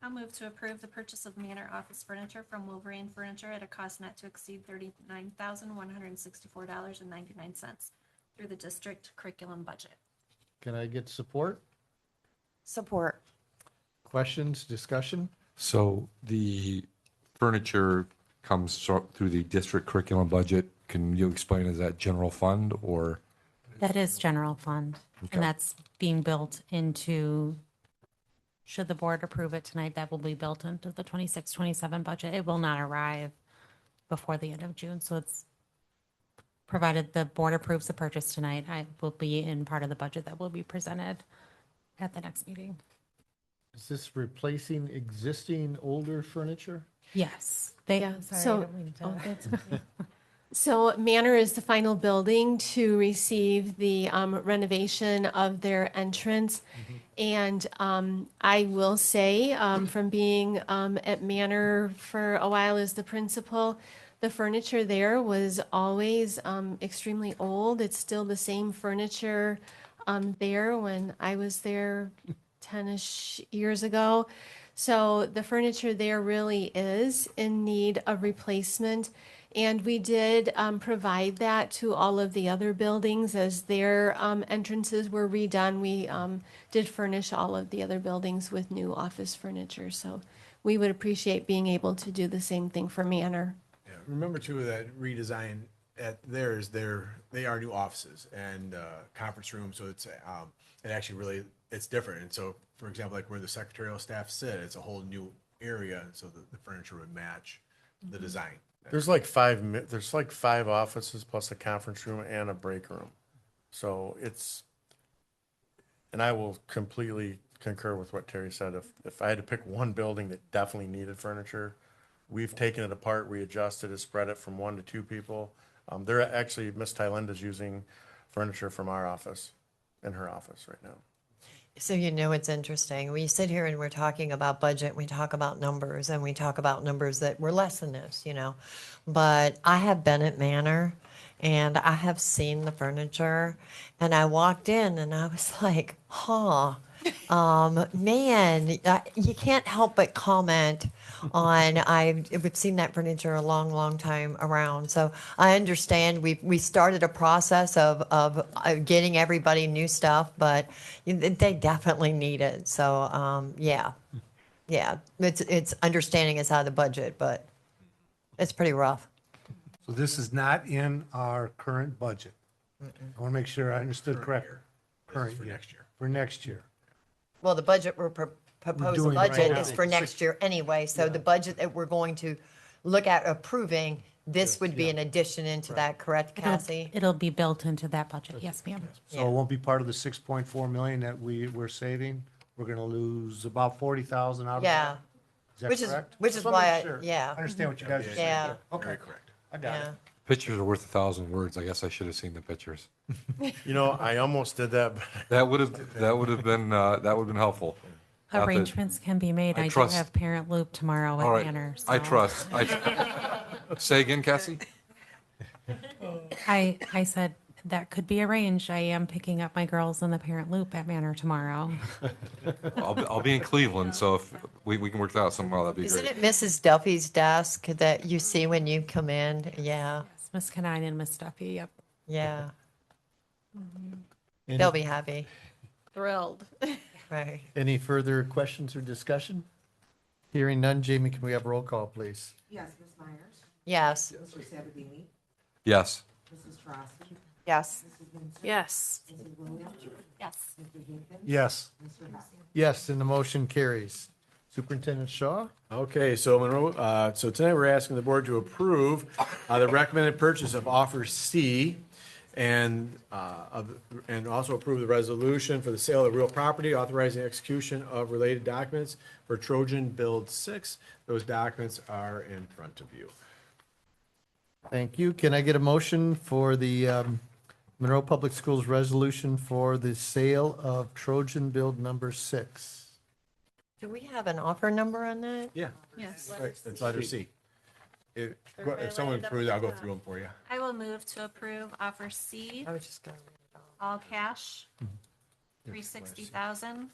I'll move to approve the purchase of Manor office furniture from Wolverine Furniture at a cost not to exceed $39,164.99 through the district curriculum budget. Can I get support? Support. Questions, discussion? So the furniture comes through the district curriculum budget. Can you explain, is that general fund or? That is general fund, Okay. and that's being built into, should the board approve it tonight, that will be built into the 26-27 budget. It will not arrive before the end of June, so it's, provided the board approves the purchase tonight, I will be in part of the budget that will be presented at the next meeting. Is this replacing existing older furniture? Yes. Yeah, Sorry, I so- don't mean to- oh, that's okay. So Manor is the final building to receive the renovation of their entrance. And I will say, from being at Manor for a while as the principal, the furniture there was always extremely old. It's still the same furniture there when I was there 10-ish years ago. So the furniture there really is in need of replacement. And we did provide that to all of the other buildings as their entrances were redone. We did furnish all of the other buildings with new office furniture. So we would appreciate being able to do the same thing for Manor. Yeah, remember too, that redesign at theirs, they are new offices and conference rooms, so it's, it actually really, it's different. And so, for example, like where the secretarial staff sit, it's a whole new area, so the furniture would match the design. There's like there's like 5 offices plus a conference room and a break room. So it's, and I will completely concur with what Terry said. If I had to pick one building that definitely needed furniture, we've taken it apart, readjusted it, spread it from 1 to 2 people. They're actually, Miss Thailanda's using furniture from our office in her office right now. So it's interesting. We sit here and we're talking about budget, we talk about numbers, and we talk about numbers that were less than this, But I have been at Manor, and I have seen the furniture, and I walked in and I was like, man, you can't help but comment on, we've seen that furniture a long, long time around. So I understand we started a process of getting everybody new stuff, but they definitely need it. So, yeah, it's understanding it's out of the budget, but it's pretty rough. So this is not in our current budget. I want to make sure I understood correctly. Current for year. next year. For next year. Well, the budget we're proposed doing budget right is now. for next year anyway, so the budget that we're going to look at approving, this would be an addition into that, correct, Cassie? It'll be built into that budget. Yes, ma'am. So it won't be part of the 6.4 million that we're saving. We're going to lose about 40,000 out of Yeah. that. Is that Which is- correct? which is Just wanna why make I- sure. yeah. I understand what you guys are saying. Yeah. Okay. Very correct. I got it. Yeah. Pictures are worth 1,000 words. I guess I should have seen the pictures. I almost did that, but That would have been helpful. Not that- Arrangements can be made. I I do trust- have parent loop tomorrow All at right, Manor. I so- trust. Say again, Cassie? I said that could be arranged. I am picking up my girls in the parent loop at Manor tomorrow. I'll be in Cleveland, so if we can work that out somehow, that'd be Isn't great. it Mrs. Duffy's desk that you see when you come in? Yeah, It's Miss Canine and Miss Duffy. Yep. yeah. Any- They'll be happy, Thrilled. right? Any further questions or discussion? Hearing none, Jamie, can we have roll call, please? Yes, Ms. Myers? Yes. Mr. Sabatini? Yes. Mrs. Drosky? Yes. Mrs. Vincent? Yes. Mrs. Williams? Yes. Mr. Jenkins? Yes. Mr. Hutt? Yes, and the motion carries. Superintendent Shaw? Okay, so Monroe, so tonight we're asking the board to approve the recommended purchase of offer C and also approve the resolution for the sale of real property, authorizing execution of related documents for Trojan Build 6. Those documents are in front of you. Thank you. Can I get a motion for the Monroe Public Schools resolution for the sale of Trojan Build number 6? Do we have an offer number on that? Yeah. Yes. Right, that's letter C. If someone approves, I'll go through them for you. I will move to approve offer C, I was just going to. all cash, $360,000.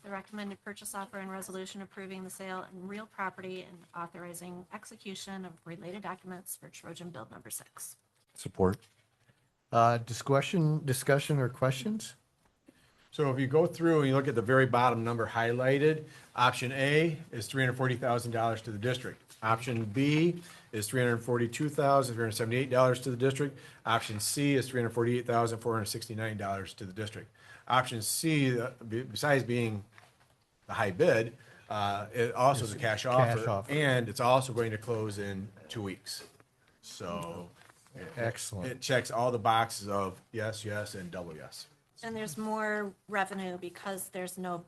The recommended purchase offer and resolution approving the sale and real property and authorizing execution of related documents for Trojan Build number 6. Support. Discussion or questions? So if you go through and you look at the very bottom number highlighted, option A is $340,000 to the district. Option B is $342,378 to the district. Option C is $348,469 to the district. Option C, besides being the high bid, it also is a cash offer, and it's also going to close in 2 weeks. So Excellent. it checks all the boxes of yes, yes, and double yes. And there's more revenue because there's no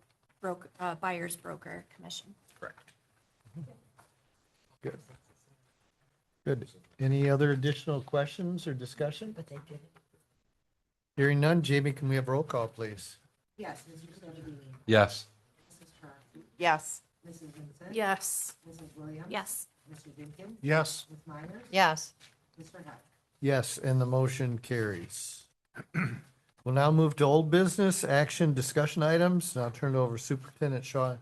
buyer's broker commission. Correct. Good. Good. Any other additional questions or discussion? But they did it. Hearing none, Jamie, can we have roll call, please? Yes, Mr. Sabatini? Yes. Mrs. Drosky? Yes. Mrs. Vincent? Yes. Mrs. Williams? Yes. Mr. Jenkins? Yes. Ms. Myers? Yes. Mr. Hutt? Yes, and the motion carries. We'll now move to old business, action, discussion items. Now turn it over to Superintendent Shaw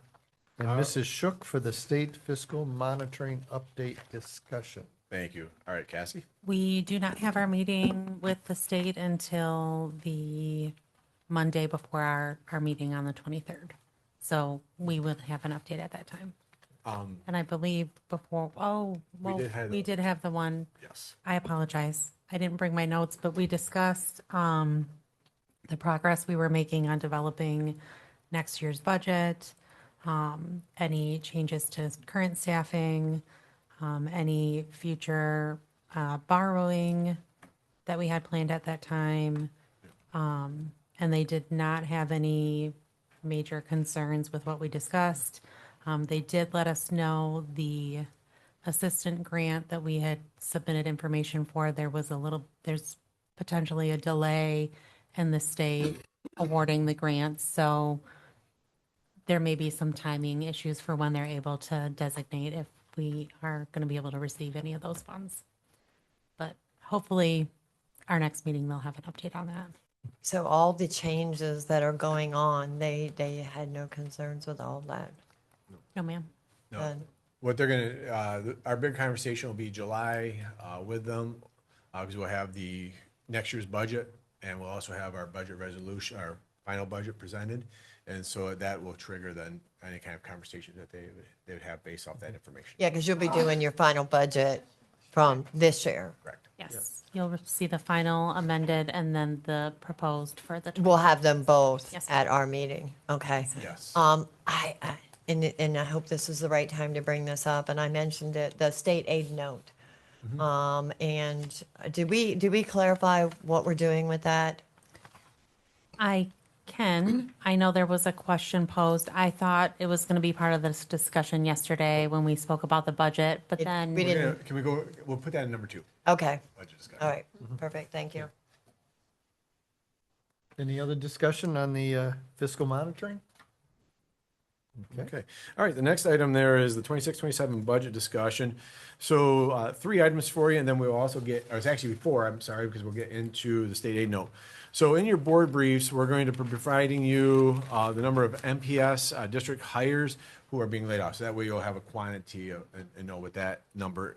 and Mrs. Shook for the state fiscal monitoring update discussion. Thank you. All right, Cassie? We do not have our meeting with the state until the Monday before our meeting on the 23rd. So we will have an update at that time. And I believe before, we did have the one. Yes. I apologize. I didn't bring my notes, but we discussed the progress we were making on developing next year's budget, any changes to current staffing, any future borrowing that we had planned at that time. And they did not have any major concerns with what we discussed. They did let us know the assistant grant that we had submitted information for, there's potentially a delay in the state awarding the grants. So there may be some timing issues for when they're able to designate if we are going to be able to receive any of those funds. But hopefully our next meeting, they'll have an update on that. So all the changes that are going on, they had no concerns with all that? No, ma'am. No. Good. What they're gonna, our big conversation will be July with them, because we'll have the next year's budget, and we'll also have our budget resolution, our final budget presented. And so that will trigger then any kind of conversation that they would have based off that information. Yeah, because you'll be doing your final budget from this year. Correct. Yes. You'll see the final amended and then the proposed for the. We'll have them both Yes. at our meeting. Okay. Yes. And I hope this is the right time to bring this up, and I mentioned it, the state aid note. And did we clarify what we're doing with that? I can. I know there was a question posed. I thought it was going to be part of this discussion yesterday when we spoke about the budget, but then. we didn't- Can we go, we'll put that in number 2. Okay. Budget discussion. All right. Perfect. Thank you. Any other discussion on the fiscal monitoring? Okay. All right. The next item there is the 26-27 budget discussion. So 3 items for you, and then we'll also get, or it's actually 4, I'm sorry, because we'll get into the state aid note. So in your board briefs, we're going to be providing you the number of MPS district hires who are being laid off. So that way you'll have a quantity and know what that number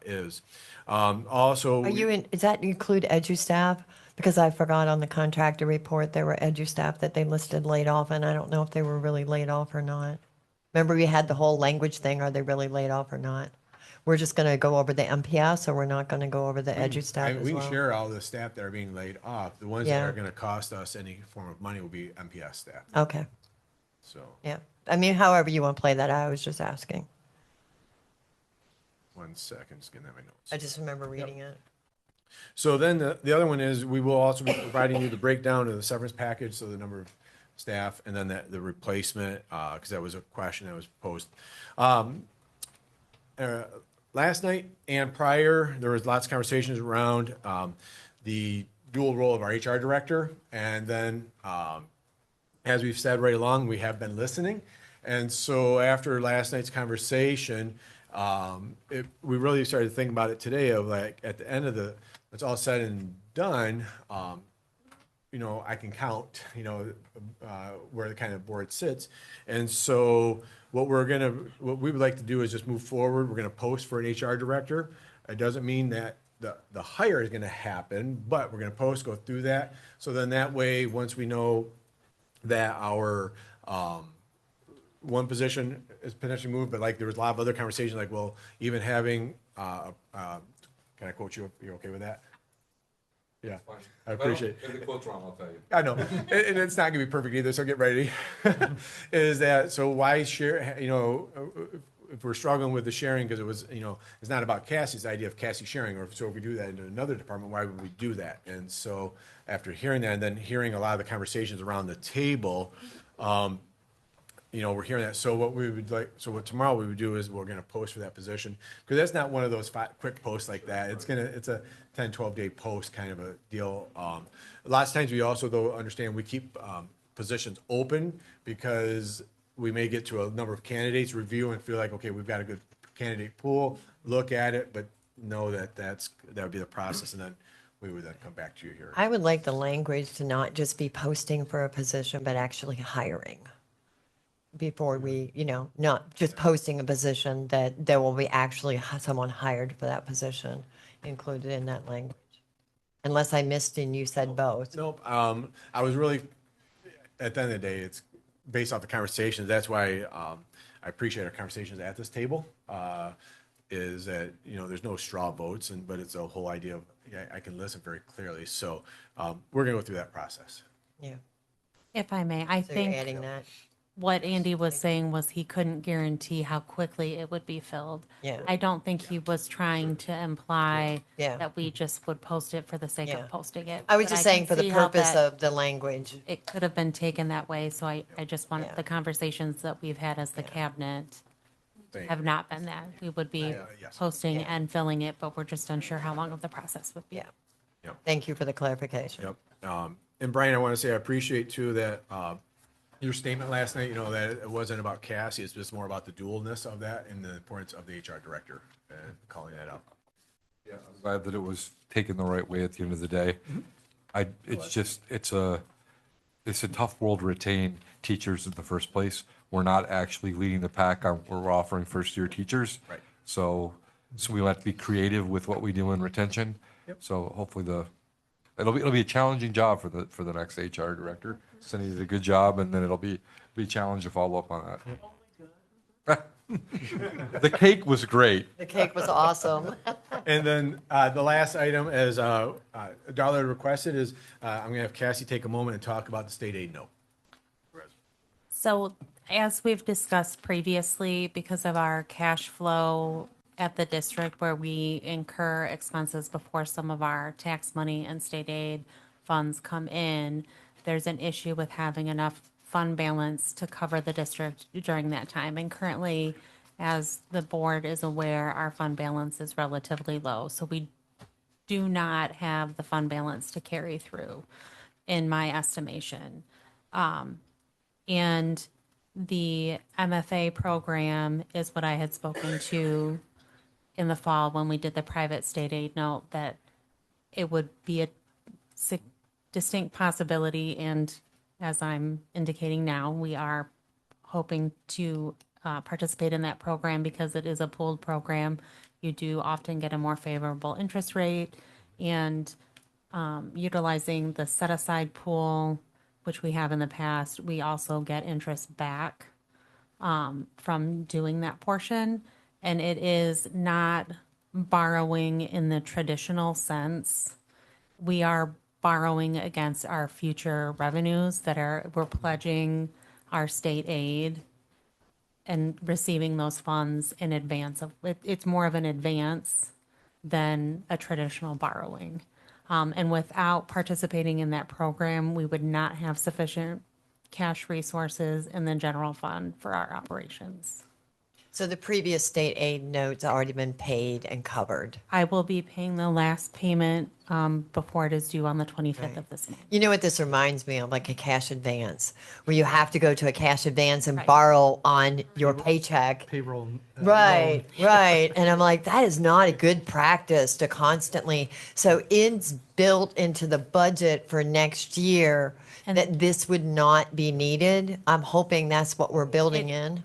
is. Also. Does that include EduStaff? Because I forgot on the contractor report, there were EduStaff that they listed laid off, and I don't know if they were really laid off or not. Remember, we had the whole language thing, are they really laid off or not? We're just going to go over the MPS, or we're not going to go over the EduStaff as We can well? share all the staff that are being laid off. The ones that Yeah. are going to cost us any form of money will be MPS staff. Okay, So yeah. I mean, however you want to play that out, I was just asking. 1 second, just getting at my notes. I just remember reading it. So then the other one is, we will also be providing you the breakdown of the severance package, so the number of staff, and then the replacement, because that was a question that was posed. Last night and prior, there was lots of conversations around the dual role of our HR director, and then, as we've said right along, we have been listening. And so after last night's conversation, we really started to think about it today of like, at the end of it's all said and done, I can count, where the kind of board sits. And so what we would like to do is just move forward. We're going to post for an HR director. It doesn't mean that the hire is going to happen, but we're going to post, go through that. So then that way, once we know that our, one position is potentially moved, but like there was a lot of other conversations, like, well, even having, can I quote you? You're okay with that? Yeah, I appreciate it. If the quote's wrong, I'll tell you. I know, and it's not gonna be perfect either, so get ready. Is that, so why share, if we're struggling with the sharing, because it was, it's not about Cassie's the idea of Cassie sharing, or so if we do that into another department, why would we do that? And so after hearing that, and then hearing a lot of the conversations around the table, we're hearing that. So what we would like, so what tomorrow we would do is we're going to post for that position, because that's not one of those quick posts like that. It's a 10, 12-day post kind of a deal. Lots of times we also, though, understand we keep positions open because we may get to a number of candidates, review and feel like, okay, we've got a good candidate pool, look at it, but know that would be the process. And then we would then come back to you here. I would like the language to not just be posting for a position, but actually hiring. Before we, not just posting a position, that there will be actually someone hired for that position included in that language. Unless I missed and you said both. Nope. I was really, at the end of the day, it's based off the conversations. That's why I appreciate our conversations at this table. Is that there's no straw votes, but it's a whole idea of I can listen very clearly. So we're gonna go through that process. Yeah. If I may, I So you're think adding that. what Andy was saying was he couldn't guarantee how quickly it would be filled. Yeah. I don't think he was trying to imply Yeah. that we just would post it for the sake Yeah. of posting it. I was But just can saying for the see how purpose that- of the language. It could have been taken that way, so I just want, the conversations that we've had as the cabinet Thank have not been that. We would be yes. posting and filling it, but we're just unsure how long of the process would be. Yeah. Thank you for the clarification. Yep. And Brian, I want to say I appreciate too that your statement last night, that it wasn't about Cassie, it's just more about the dualness of that and the importance of the HR director and calling that out. Yeah, I'm glad that it was taken the right way at the end of the day. It's a tough role to retain teachers in the first place. We're not actually leading the pack on where we're offering first-year teachers. Right. So we have to be creative with what we do in retention. Yep. So hopefully it'll be a challenging job for the next HR director. Cindy did a good job, and then it'll be a challenge to follow up on that. The cake was great. The cake was awesome. And then the last item, as Darla requested, is I'm going to have Cassie take a moment and talk about the state aid note. So as we've discussed previously, because of our cash flow at the district where we incur expenses before some of our tax money and state aid funds come in, there's an issue with having enough fund balance to cover the district during that time. And currently, as the board is aware, our fund balance is relatively low. So we do not have the fund balance to carry through, in my estimation. And the MFA program is what I had spoken to in the fall when we did the private state aid note, that it would be a distinct possibility. And as I'm indicating now, we are hoping to participate in that program because it is a pooled program. You do often get a more favorable interest rate, and utilizing the set-aside pool, which we have in the past, we also get interest back from doing that portion. And it is not borrowing in the traditional sense. We are borrowing against our future revenues we're pledging our state aid and receiving those funds in advance of it. It's more of an advance than a traditional borrowing. And without participating in that program, we would not have sufficient cash resources in the general fund for our operations. So the previous state aid notes already been paid and covered. I will be paying the last payment before it is due on the 25th of this month. You know what this reminds me of? Like a cash advance, where you have to go to a cash advance and borrow on your paycheck. Payroll. Right, right. And I'm like, that is not a good practice to constantly. So it's built into the budget for next year that this would not be needed. I'm hoping that's what we're building in.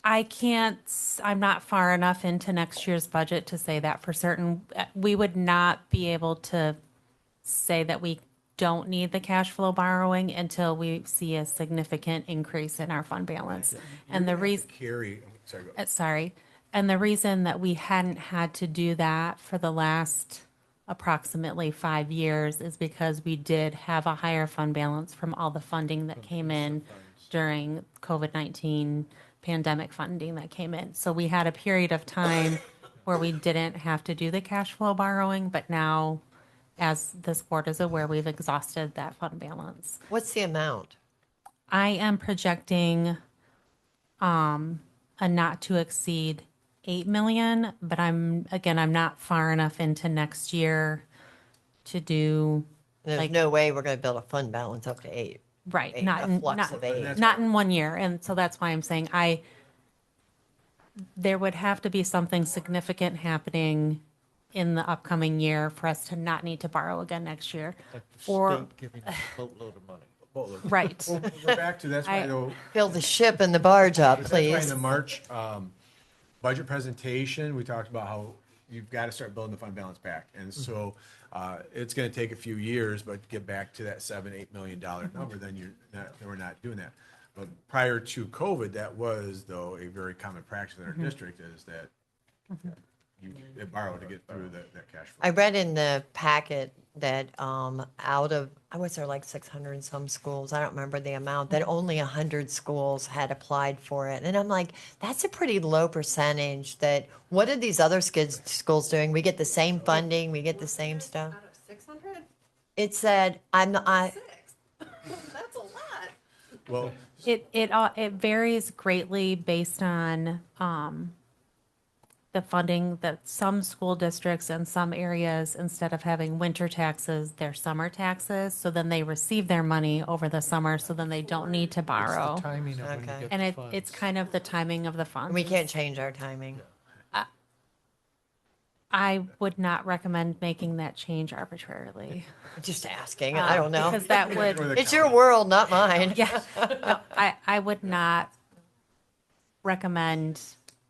I'm not far enough into next year's budget to say that for certain. We would not be able to say that we don't need the cash flow borrowing until we see a significant increase in our fund balance. And the reason, and the reason that we hadn't had to do that for the last approximately 5 years is because we did have a higher fund balance from all the funding that came in during COVID-19 pandemic funding that came in. So we had a period of time where we didn't have to do the cash flow borrowing, but now, as this board is aware, we've exhausted that fund balance. What's the amount? I am projecting a not to exceed 8 million, but I'm not far enough into next year to do. There's no way we're going to build a fund balance up to 8. Right, A not in, flux of 8. not in 1 year. And so that's why I'm saying there would have to be something significant happening in the upcoming year for us to not need to borrow again next year. For, Giving us a boatload of money. right. Well, we're back to, that's why I- though, Fill the ship and the barge up, that's why in please. the March budget presentation, we talked about how you've got to start building the fund balance back. And so it's going to take a few years, but to get back to that $7-8 million number, then then we're not doing that. But prior to COVID, that was though a very common practice in our district, is that you borrow to get through that cash flow. I read in the packet that out of, I was there like 600 and some schools, I don't remember the amount, that only 100 schools had applied for it. And I'm like, that's a pretty low percentage. That, what are these other schools doing? We get the same funding, we get the same stuff. Out of 600? It said, That's a lot. Well, It varies greatly based on the funding that some school districts and some areas, instead of having winter taxes, they're summer taxes. So then they receive their money over the summer, so then they don't need to borrow. Timing of when you Okay. get And the it's funds. kind of the timing of the funds. we can't change our timing. I would not recommend making that change arbitrarily. Just asking, I don't know. Because that would, It's your world, not mine. yeah, no, I would not recommend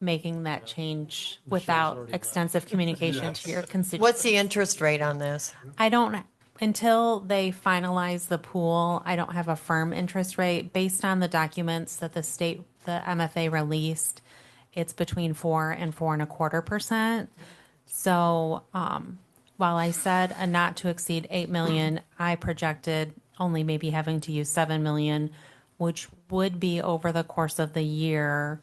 making that change without extensive communication to your constituents. What's the interest rate on this? I don't, until they finalize the pool, I don't have a firm interest rate. Based on the documents that the MFA released, it's between 4 and 4.25%. So, while I said a not to exceed 8 million, I projected only maybe having to use 7 million, which would be over the course of the year,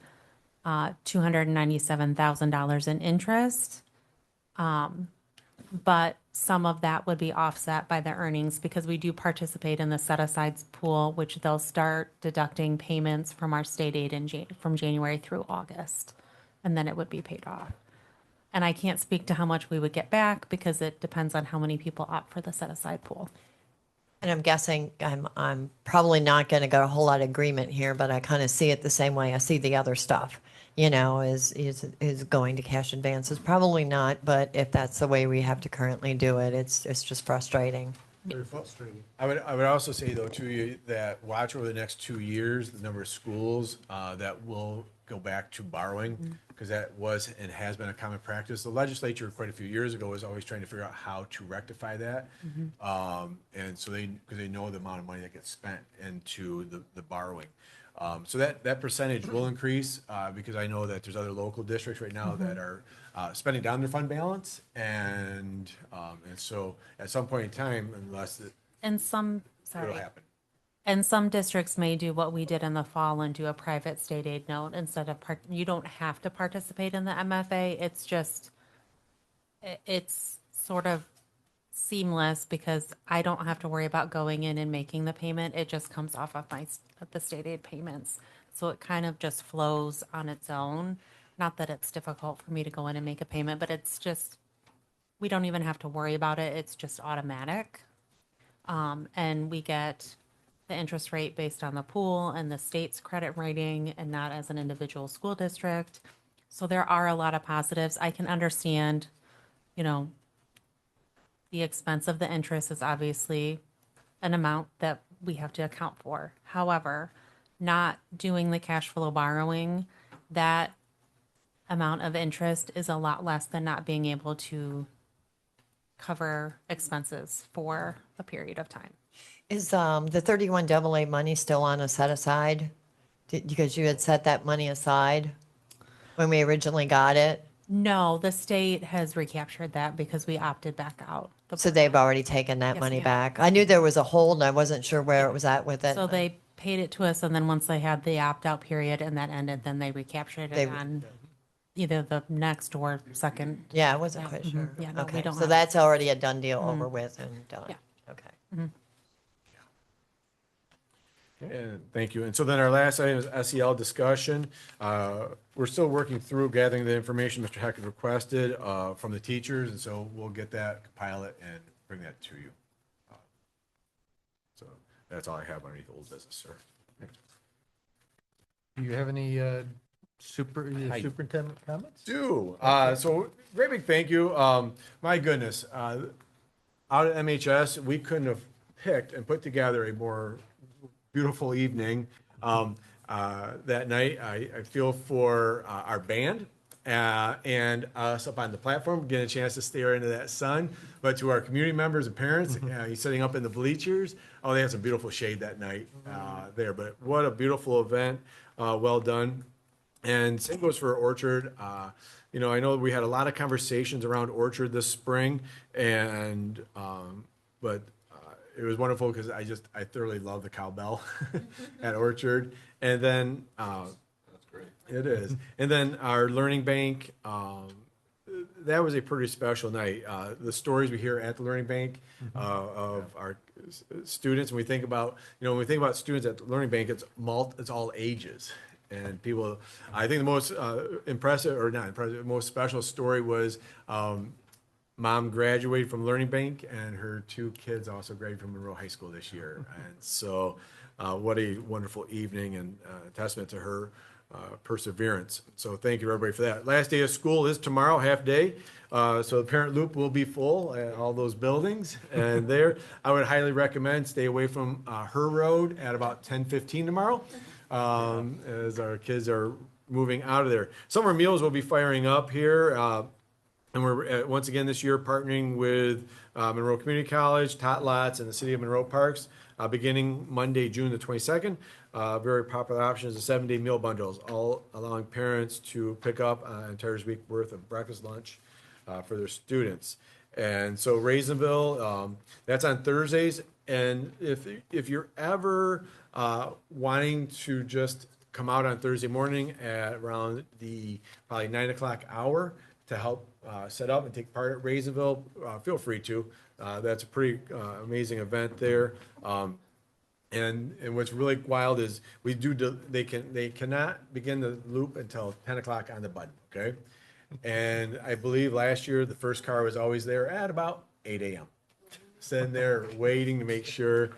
$297,000 in interest. But some of that would be offset by the earnings because we do participate in the set-asides pool, which they'll start deducting payments from our state aid from January through August, and then it would be paid off. And I can't speak to how much we would get back because it depends on how many people opt for the set-aside pool. And I'm guessing I'm probably not going to get a whole lot of agreement here, but I kind of see it the same way I see the other stuff. Is going to cash advances. Probably not, but if that's the way we have to currently do it, it's just frustrating. Very frustrating. I would also say though too, that watch over the next 2 years, the number of schools that will go back to borrowing, because that was and has been a common practice. The legislature quite a few years ago was always trying to figure out how to rectify that. And so because they know the amount of money that gets spent into the borrowing. So that percentage will increase because I know that there's other local districts right now that are spending down their fund balance. And so at some point in time, unless it'll happen. And some districts may do what we did in the fall and do a private state aid note instead of, you don't have to participate in the MFA. It's just, it's sort of seamless because I don't have to worry about going in and making the payment. It just comes off of the state aid payments. So it kind of just flows on its own. Not that it's difficult for me to go in and make a payment, but it's just, we don't even have to worry about it. It's just automatic. And we get the interest rate based on the pool and the state's credit rating and not as an individual school district. So there are a lot of positives. I can understand, the expense of the interest is obviously an amount that we have to account for. However, not doing the cash flow borrowing, that amount of interest is a lot less than not being able to cover expenses for a period of time. Is the 31 AA money still on a set aside? Because you had set that money aside when we originally got it. No, the state has recaptured that because we opted back out. So they've already taken that Yes, money ma'am. back. I knew there was a hold and I wasn't sure where it was at with it. So they paid it to us, and then once they had the opt-out period and that ended, then they recaptured They- it on either the next or second. Yeah, I wasn't quite Mhm. sure. Yeah, no, we Okay, don't so have- that's already a done deal, Mhm. over with and done. Yeah. Okay. Mhm. And thank you. And so then our last item is SEL discussion. We're still working through gathering the information Mr. Heck had requested from the teachers, and so we'll get that, compile it, and bring that to you. So that's all I have underneath old business, sir. Do you have any Superintendent comments? So great big thank you. My goodness, out at MHS, we couldn't have picked and put together a more beautiful evening that night. I feel for our band and us up on the platform, getting a chance to stare into that sun. But to our community members and parents, sitting up in the bleachers, they had some beautiful shade that night there. But what a beautiful event. Well done. And same goes for Orchard. I know we had a lot of conversations around Orchard this spring, and but it was wonderful because I thoroughly love the cowbell at Orchard. And then that's great. It is. And then our Learning Bank, that was a pretty special night. The stories we hear at the Learning Bank of our students, when we think about students at the Learning Bank, it's all ages. And people, I think the most most special story was mom graduated from Learning Bank, and her 2 kids also graduated from Monroe High School this year. And so, what a wonderful evening, and testament to her perseverance. So thank you everybody for that. Last day of school is tomorrow, half day. So the parent loop will be full at all those buildings. And there, I would highly recommend stay away from her road at about 10:15 tomorrow. As our kids are moving out of there. Summer meals will be firing up here, and we're once again this year partnering with Monroe Community College, Tot Lots, and the City of Monroe Parks, beginning Monday, June the 22nd. Very popular option is the 7-day meal bundles, all allowing parents to pick up an entire week worth of breakfast, lunch for their students. And so Raisinville, that's on Thursdays. And if you're ever wanting to just come out on Thursday morning at around the probably 9 o'clock hour to help set up and take part at Raisinville, feel free to. That's a pretty amazing event there. And what's really wild is they cannot begin the loop until 10 o'clock on the button. Okay, and I believe last year the first car was always there at about 8 a.m. Sitting there waiting to make sure.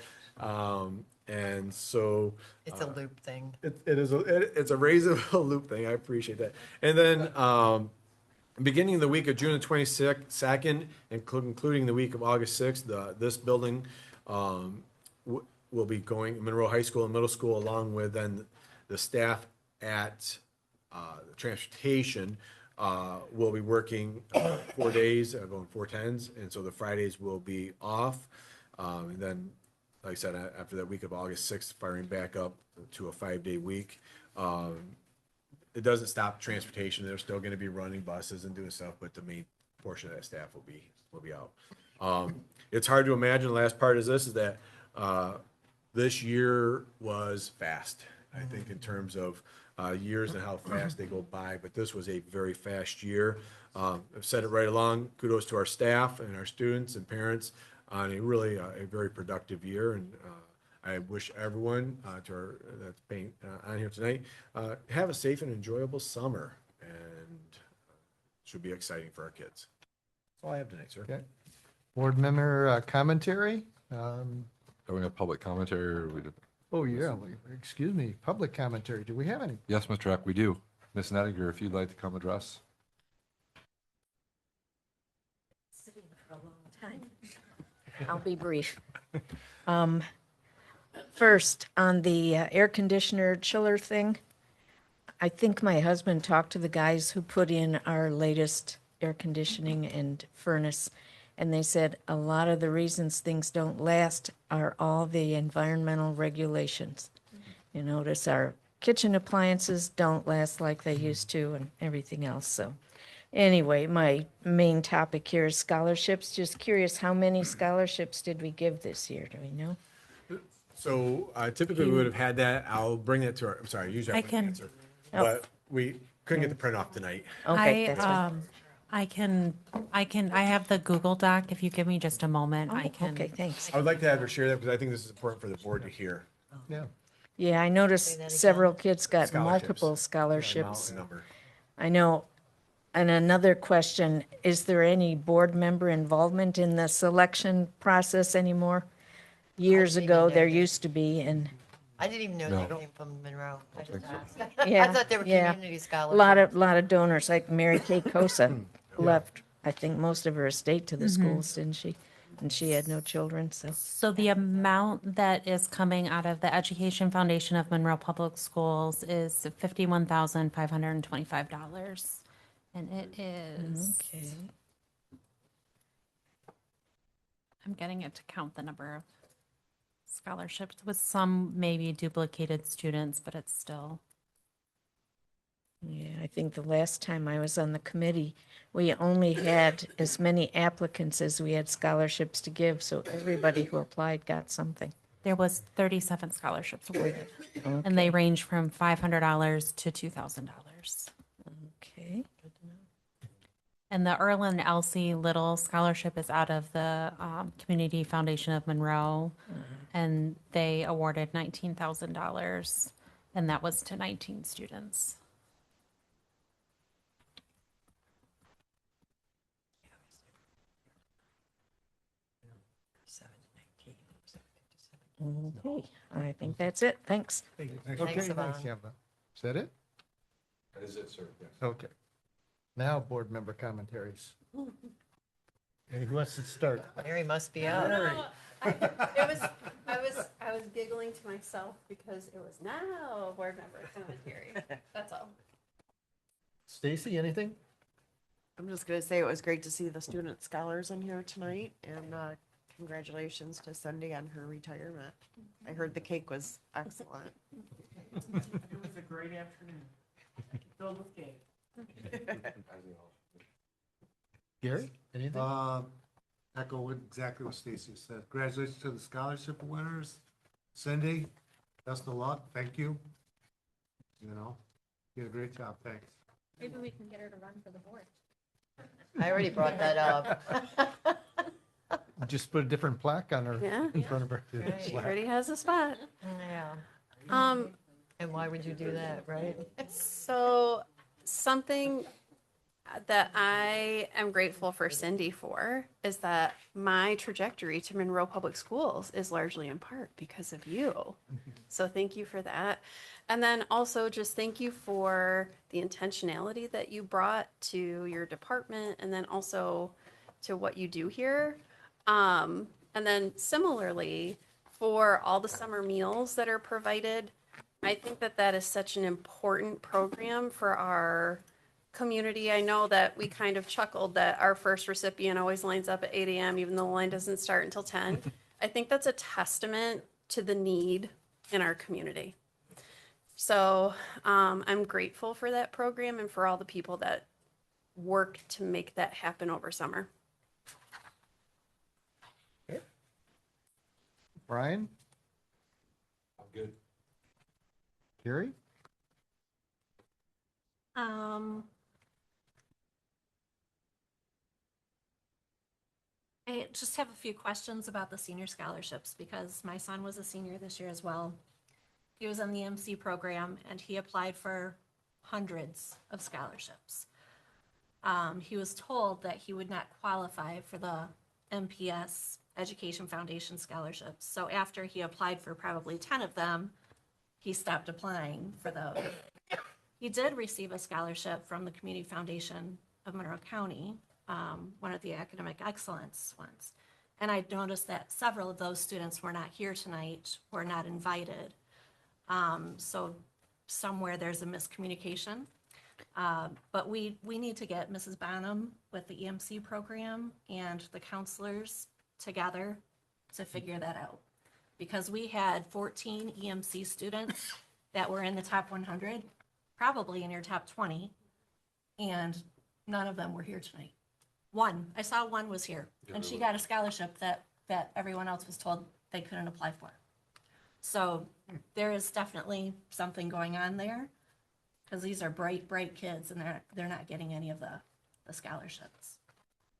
And so It's a loop thing. It's a Raisinville loop thing. I appreciate that. And then beginning the week of June the 22nd, including the week of August 6th, this building will be going Monroe High School and Middle School, along with then the staff at the transportation will be working 4 days, going 4/10s, and so the Fridays will be off. And then, like I said, after that week of August 6th, firing back up to a 5-day week. It doesn't stop transportation. They're still going to be running buses and doing stuff, but the main portion of that staff will be out. It's hard to imagine. The last part is that this year was fast, I think, in terms of years and how fast they go by, but this was a very fast year. I've said it right along. Kudos to our staff and our students and parents on a very productive year, and I wish everyone that's being on here tonight have a safe and enjoyable summer, and should be exciting for our kids. That's all I have tonight, sir. Okay. Board member commentary. Do we have public commentary, or we? Oh yeah, excuse me. Public commentary. Do we have any? Yes, Mr. Eck, we do. Ms. Nettinger, if you'd like to come address. Sitting for a long time. I'll be brief. First, on the air conditioner chiller thing, I think my husband talked to the guys who put in our latest air conditioning and furnace, and they said a lot of the reasons things don't last are all the environmental regulations. You notice our kitchen appliances don't last like they used to and everything else. So anyway, my main topic here is scholarships. Just curious, how many scholarships did we give this year? Do we know? So typically we would have had that. I'll bring that to I'm sorry, usually I can answer. But we couldn't get the print off tonight. Okay, that's fine. I have the Google Doc. If you give me just a moment, I can. Okay, thanks. I would like to have her share that because I think this is important for the board to hear. Yeah. Yeah, I noticed several kids got Scholarships. multiple scholarships. Amount and number. I know. And another question, is there any board member involvement in the selection process anymore? Years ago, there used to be, and I didn't even know No. they came from Monroe. I just asked. Yeah, I thought they were yeah. community A scholarships. lot of donors, like Mary Kay Kosa left, I think, most of her estate to the schools, didn't she? And she had no children, so. So the amount that is coming out of the Education Foundation of Monroe Public Schools is $51,525. And it is, Okay. I'm getting it to count the number of scholarships with some maybe duplicated students, but it's still. Yeah, I think the last time I was on the committee, we only had as many applicants as we had scholarships to give, so everybody who applied got something. There was 37 scholarships awarded, and they range from $500 to $2,000. Okay. And the Erlen Elsie Little Scholarship is out of the Community Foundation of Monroe, and they awarded $19,000, and that was to 19 students. Okay, I think that's it. Thanks. Okay, Thanks, Yvonne. Yvonne. Is that it? That is it, sir. Yes. Okay. Now, board member commentaries. And who wants to start? Mary must be up. I was giggling to myself because it was now board member commentary. That's all. Stacy, anything? I'm just gonna say it was great to see the student scholars in here tonight, and congratulations to Cindy on her retirement. I heard the cake was excellent. It was a great afternoon, filled with cake. Gary, anything? Echo exactly what Stacy said. Congratulations to the scholarship winners. Cindy, best of luck. Thank you. You know, you did a great job. Thanks. Maybe we can get her to run for the board. I already brought that up. Just put a different plaque on her, Yeah. in front of her. She already has a spot. Yeah. Um, And why would you do that, right? So something that I am grateful for Cindy for is that my trajectory to Monroe Public Schools is largely in part because of you. So thank you for that. And then also just thank you for the intentionality that you brought to your department and then also to what you do here. And then similarly, for all the summer meals that are provided, I think that that is such an important program for our community. I know that we kind of chuckled that our first recipient always lines up at 8 a.m. even though the line doesn't start until 10. I think that's a testament to the need in our community. So I'm grateful for that program and for all the people that work to make that happen over summer. Brian, I'm good. Gary? I just have a few questions about the senior scholarships because my son was a senior this year as well. He was in the MC program and he applied for hundreds of scholarships. He was told that he would not qualify for the MPS Education Foundation scholarships. So after he applied for probably 10 of them, he stopped applying for those. He did receive a scholarship from the Community Foundation of Monroe County, one of the academic excellence ones. And I noticed that several of those students were not here tonight, were not invited. So somewhere there's a miscommunication. But we need to get Mrs. Bonham with the EMC program and the counselors together to figure that out. Because we had 14 EMC students that were in the top 100, probably in your top 20, and none of them were here tonight. One, I saw one was here, and she got a scholarship that everyone else was told they couldn't apply for. So there is definitely something going on there, because these are bright, bright kids, and they're not getting any of the scholarships.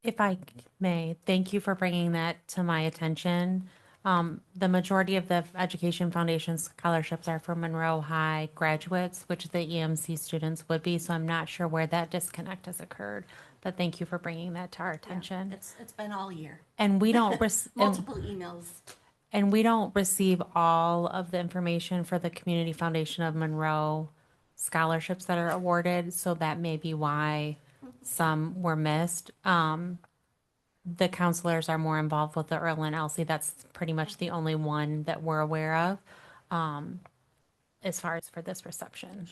If I may, thank you for bringing that to my attention. The majority of the Education Foundation scholarships are for Monroe High graduates, which the EMC students would be. So I'm not sure where that disconnect has occurred, but thank you for bringing that to our attention. It's been all year. And we don't multiple emails. And we don't receive all of the information for the Community Foundation of Monroe scholarships that are awarded, so that may be why some were missed. The counselors are more involved with the Earl and Elsie. That's pretty much the only one that we're aware of, as far as for this reception.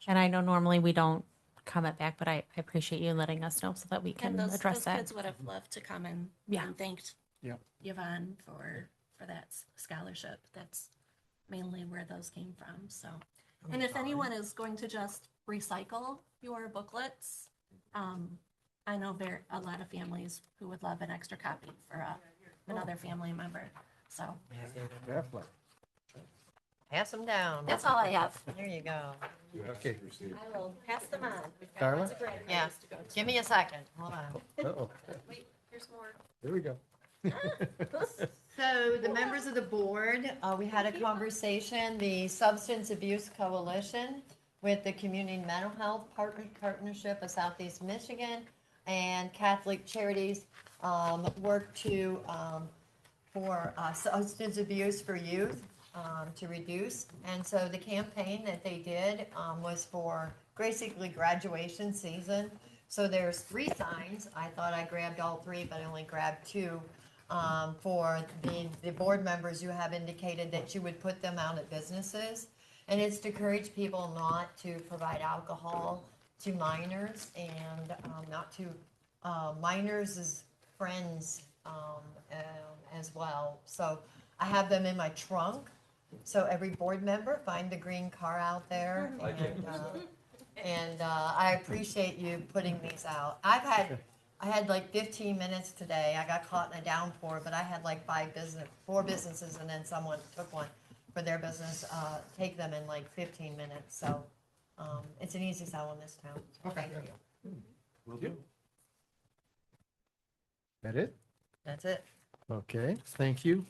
And I know normally we don't comment back, but I appreciate you letting us know so that we can And address those that. kids would have loved to come and, Yeah. and thanked Yep. Yvonne for that scholarship. That's mainly where those came from, so. And if anyone is going to just recycle your booklets, I know a lot of families who would love an extra copy for another family member, so. Definitely. Pass them down. That's all I have. There you go. Okay. I will pass them on. We've got Carla? lots of graduates Yeah, to go to. give me a second, hold on. Uh-oh. Wait, here's more. There we go. So the members of the board, we had a conversation, the Substance Abuse Coalition with the Community Mental Health Partnership of Southeast Michigan and Catholic Charities work to for substance abuse for youth to reduce. And so the campaign that they did was for basically graduation season. So there's 3 signs. I thought I grabbed all 3, but I only grabbed 2. For the board members, you have indicated that you would put them out at businesses. And it's to encourage people not to provide alcohol to minors and not to minors' friends as well. So I have them in my trunk. So every board member, find the green car out there. And I appreciate you putting these out. I had like 15 minutes today. I got caught in a downpour, but I had like 4 businesses, and then someone took one for their business, take them in like 15 minutes. So it's an easy sell in this town. So Okay. thank you. Will do. That it? That's it. Okay, thank you.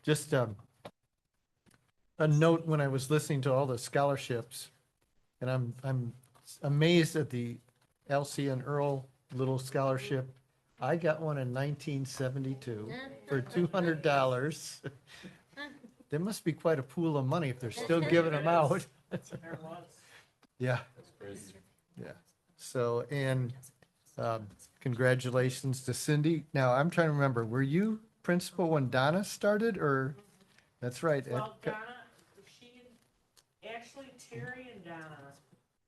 Just a note when I was listening to all the scholarships, and I'm amazed at the Elsie and Earl Little Scholarship. I got one in 1972 for $200. There must be quite a pool of money if they're still giving them out. Yeah. That's crazy. Yeah. So, and congratulations to Cindy. Now, I'm trying to remember, were you principal when Donna started, or? That's right. Well, Donna, actually Terry and Donna,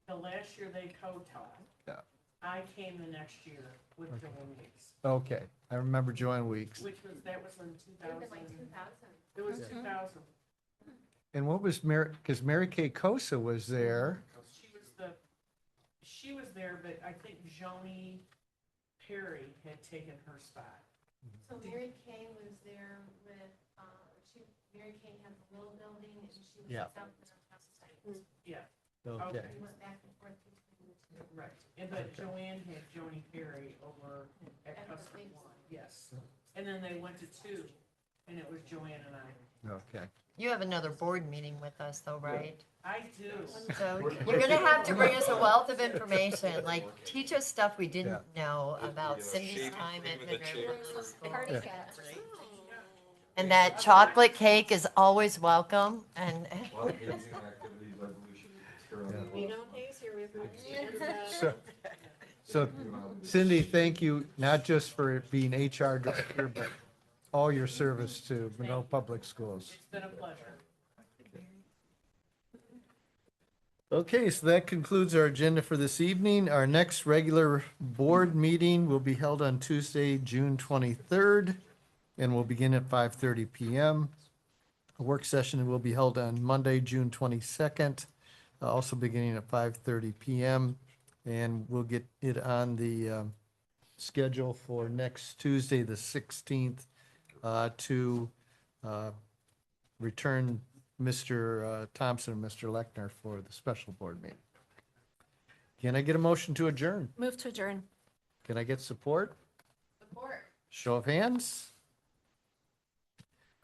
the last year they co-taught. Yeah. I came the next year with Joanne Weeks. Okay, I remember Joanne Weeks. That was in 2000. It was 2000. And what was because Mary Kay Kosa was there. She was there, but I think Joni Perry had taken her spot. So Mary Kay was there with, Mary Kay had the little building and she was Yeah. south of the house. Yeah. Okay. We went back and forth between the two. Right, but Joanne had Joni Perry over at Custom One, yes. And then they went to 2, and it was Joanne and I. Okay. You have another board meeting with us though, right? I do. So you're gonna have to bring us a wealth of information, like teach us stuff we didn't know about Cindy's time at Monroe Public School. Yeah. And that chocolate cake is always welcome and. So Cindy, thank you, not just for being HR director, but all your service to Monroe Public Schools. It's been a pleasure. Okay, so that concludes our agenda for this evening. Our next regular board meeting will be held on Tuesday, June 23rd, and will begin at 5:30 PM. A work session will be held on Monday, June 22nd, also beginning at 5:30 PM. And we'll get it on the schedule for next Tuesday, the 16th, to return Mr. Thompson and Mr. Lechner for the special board meeting. Can I get a motion to adjourn? Move to adjourn. Can I get support? Support. Show of hands.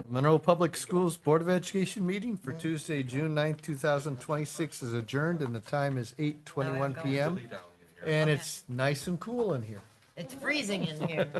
Monroe Public Schools Board of Education meeting for Tuesday, June 9th, 2026 is adjourned, and the time is 8:21 PM. And it's nice and cool in here. It's freezing in here.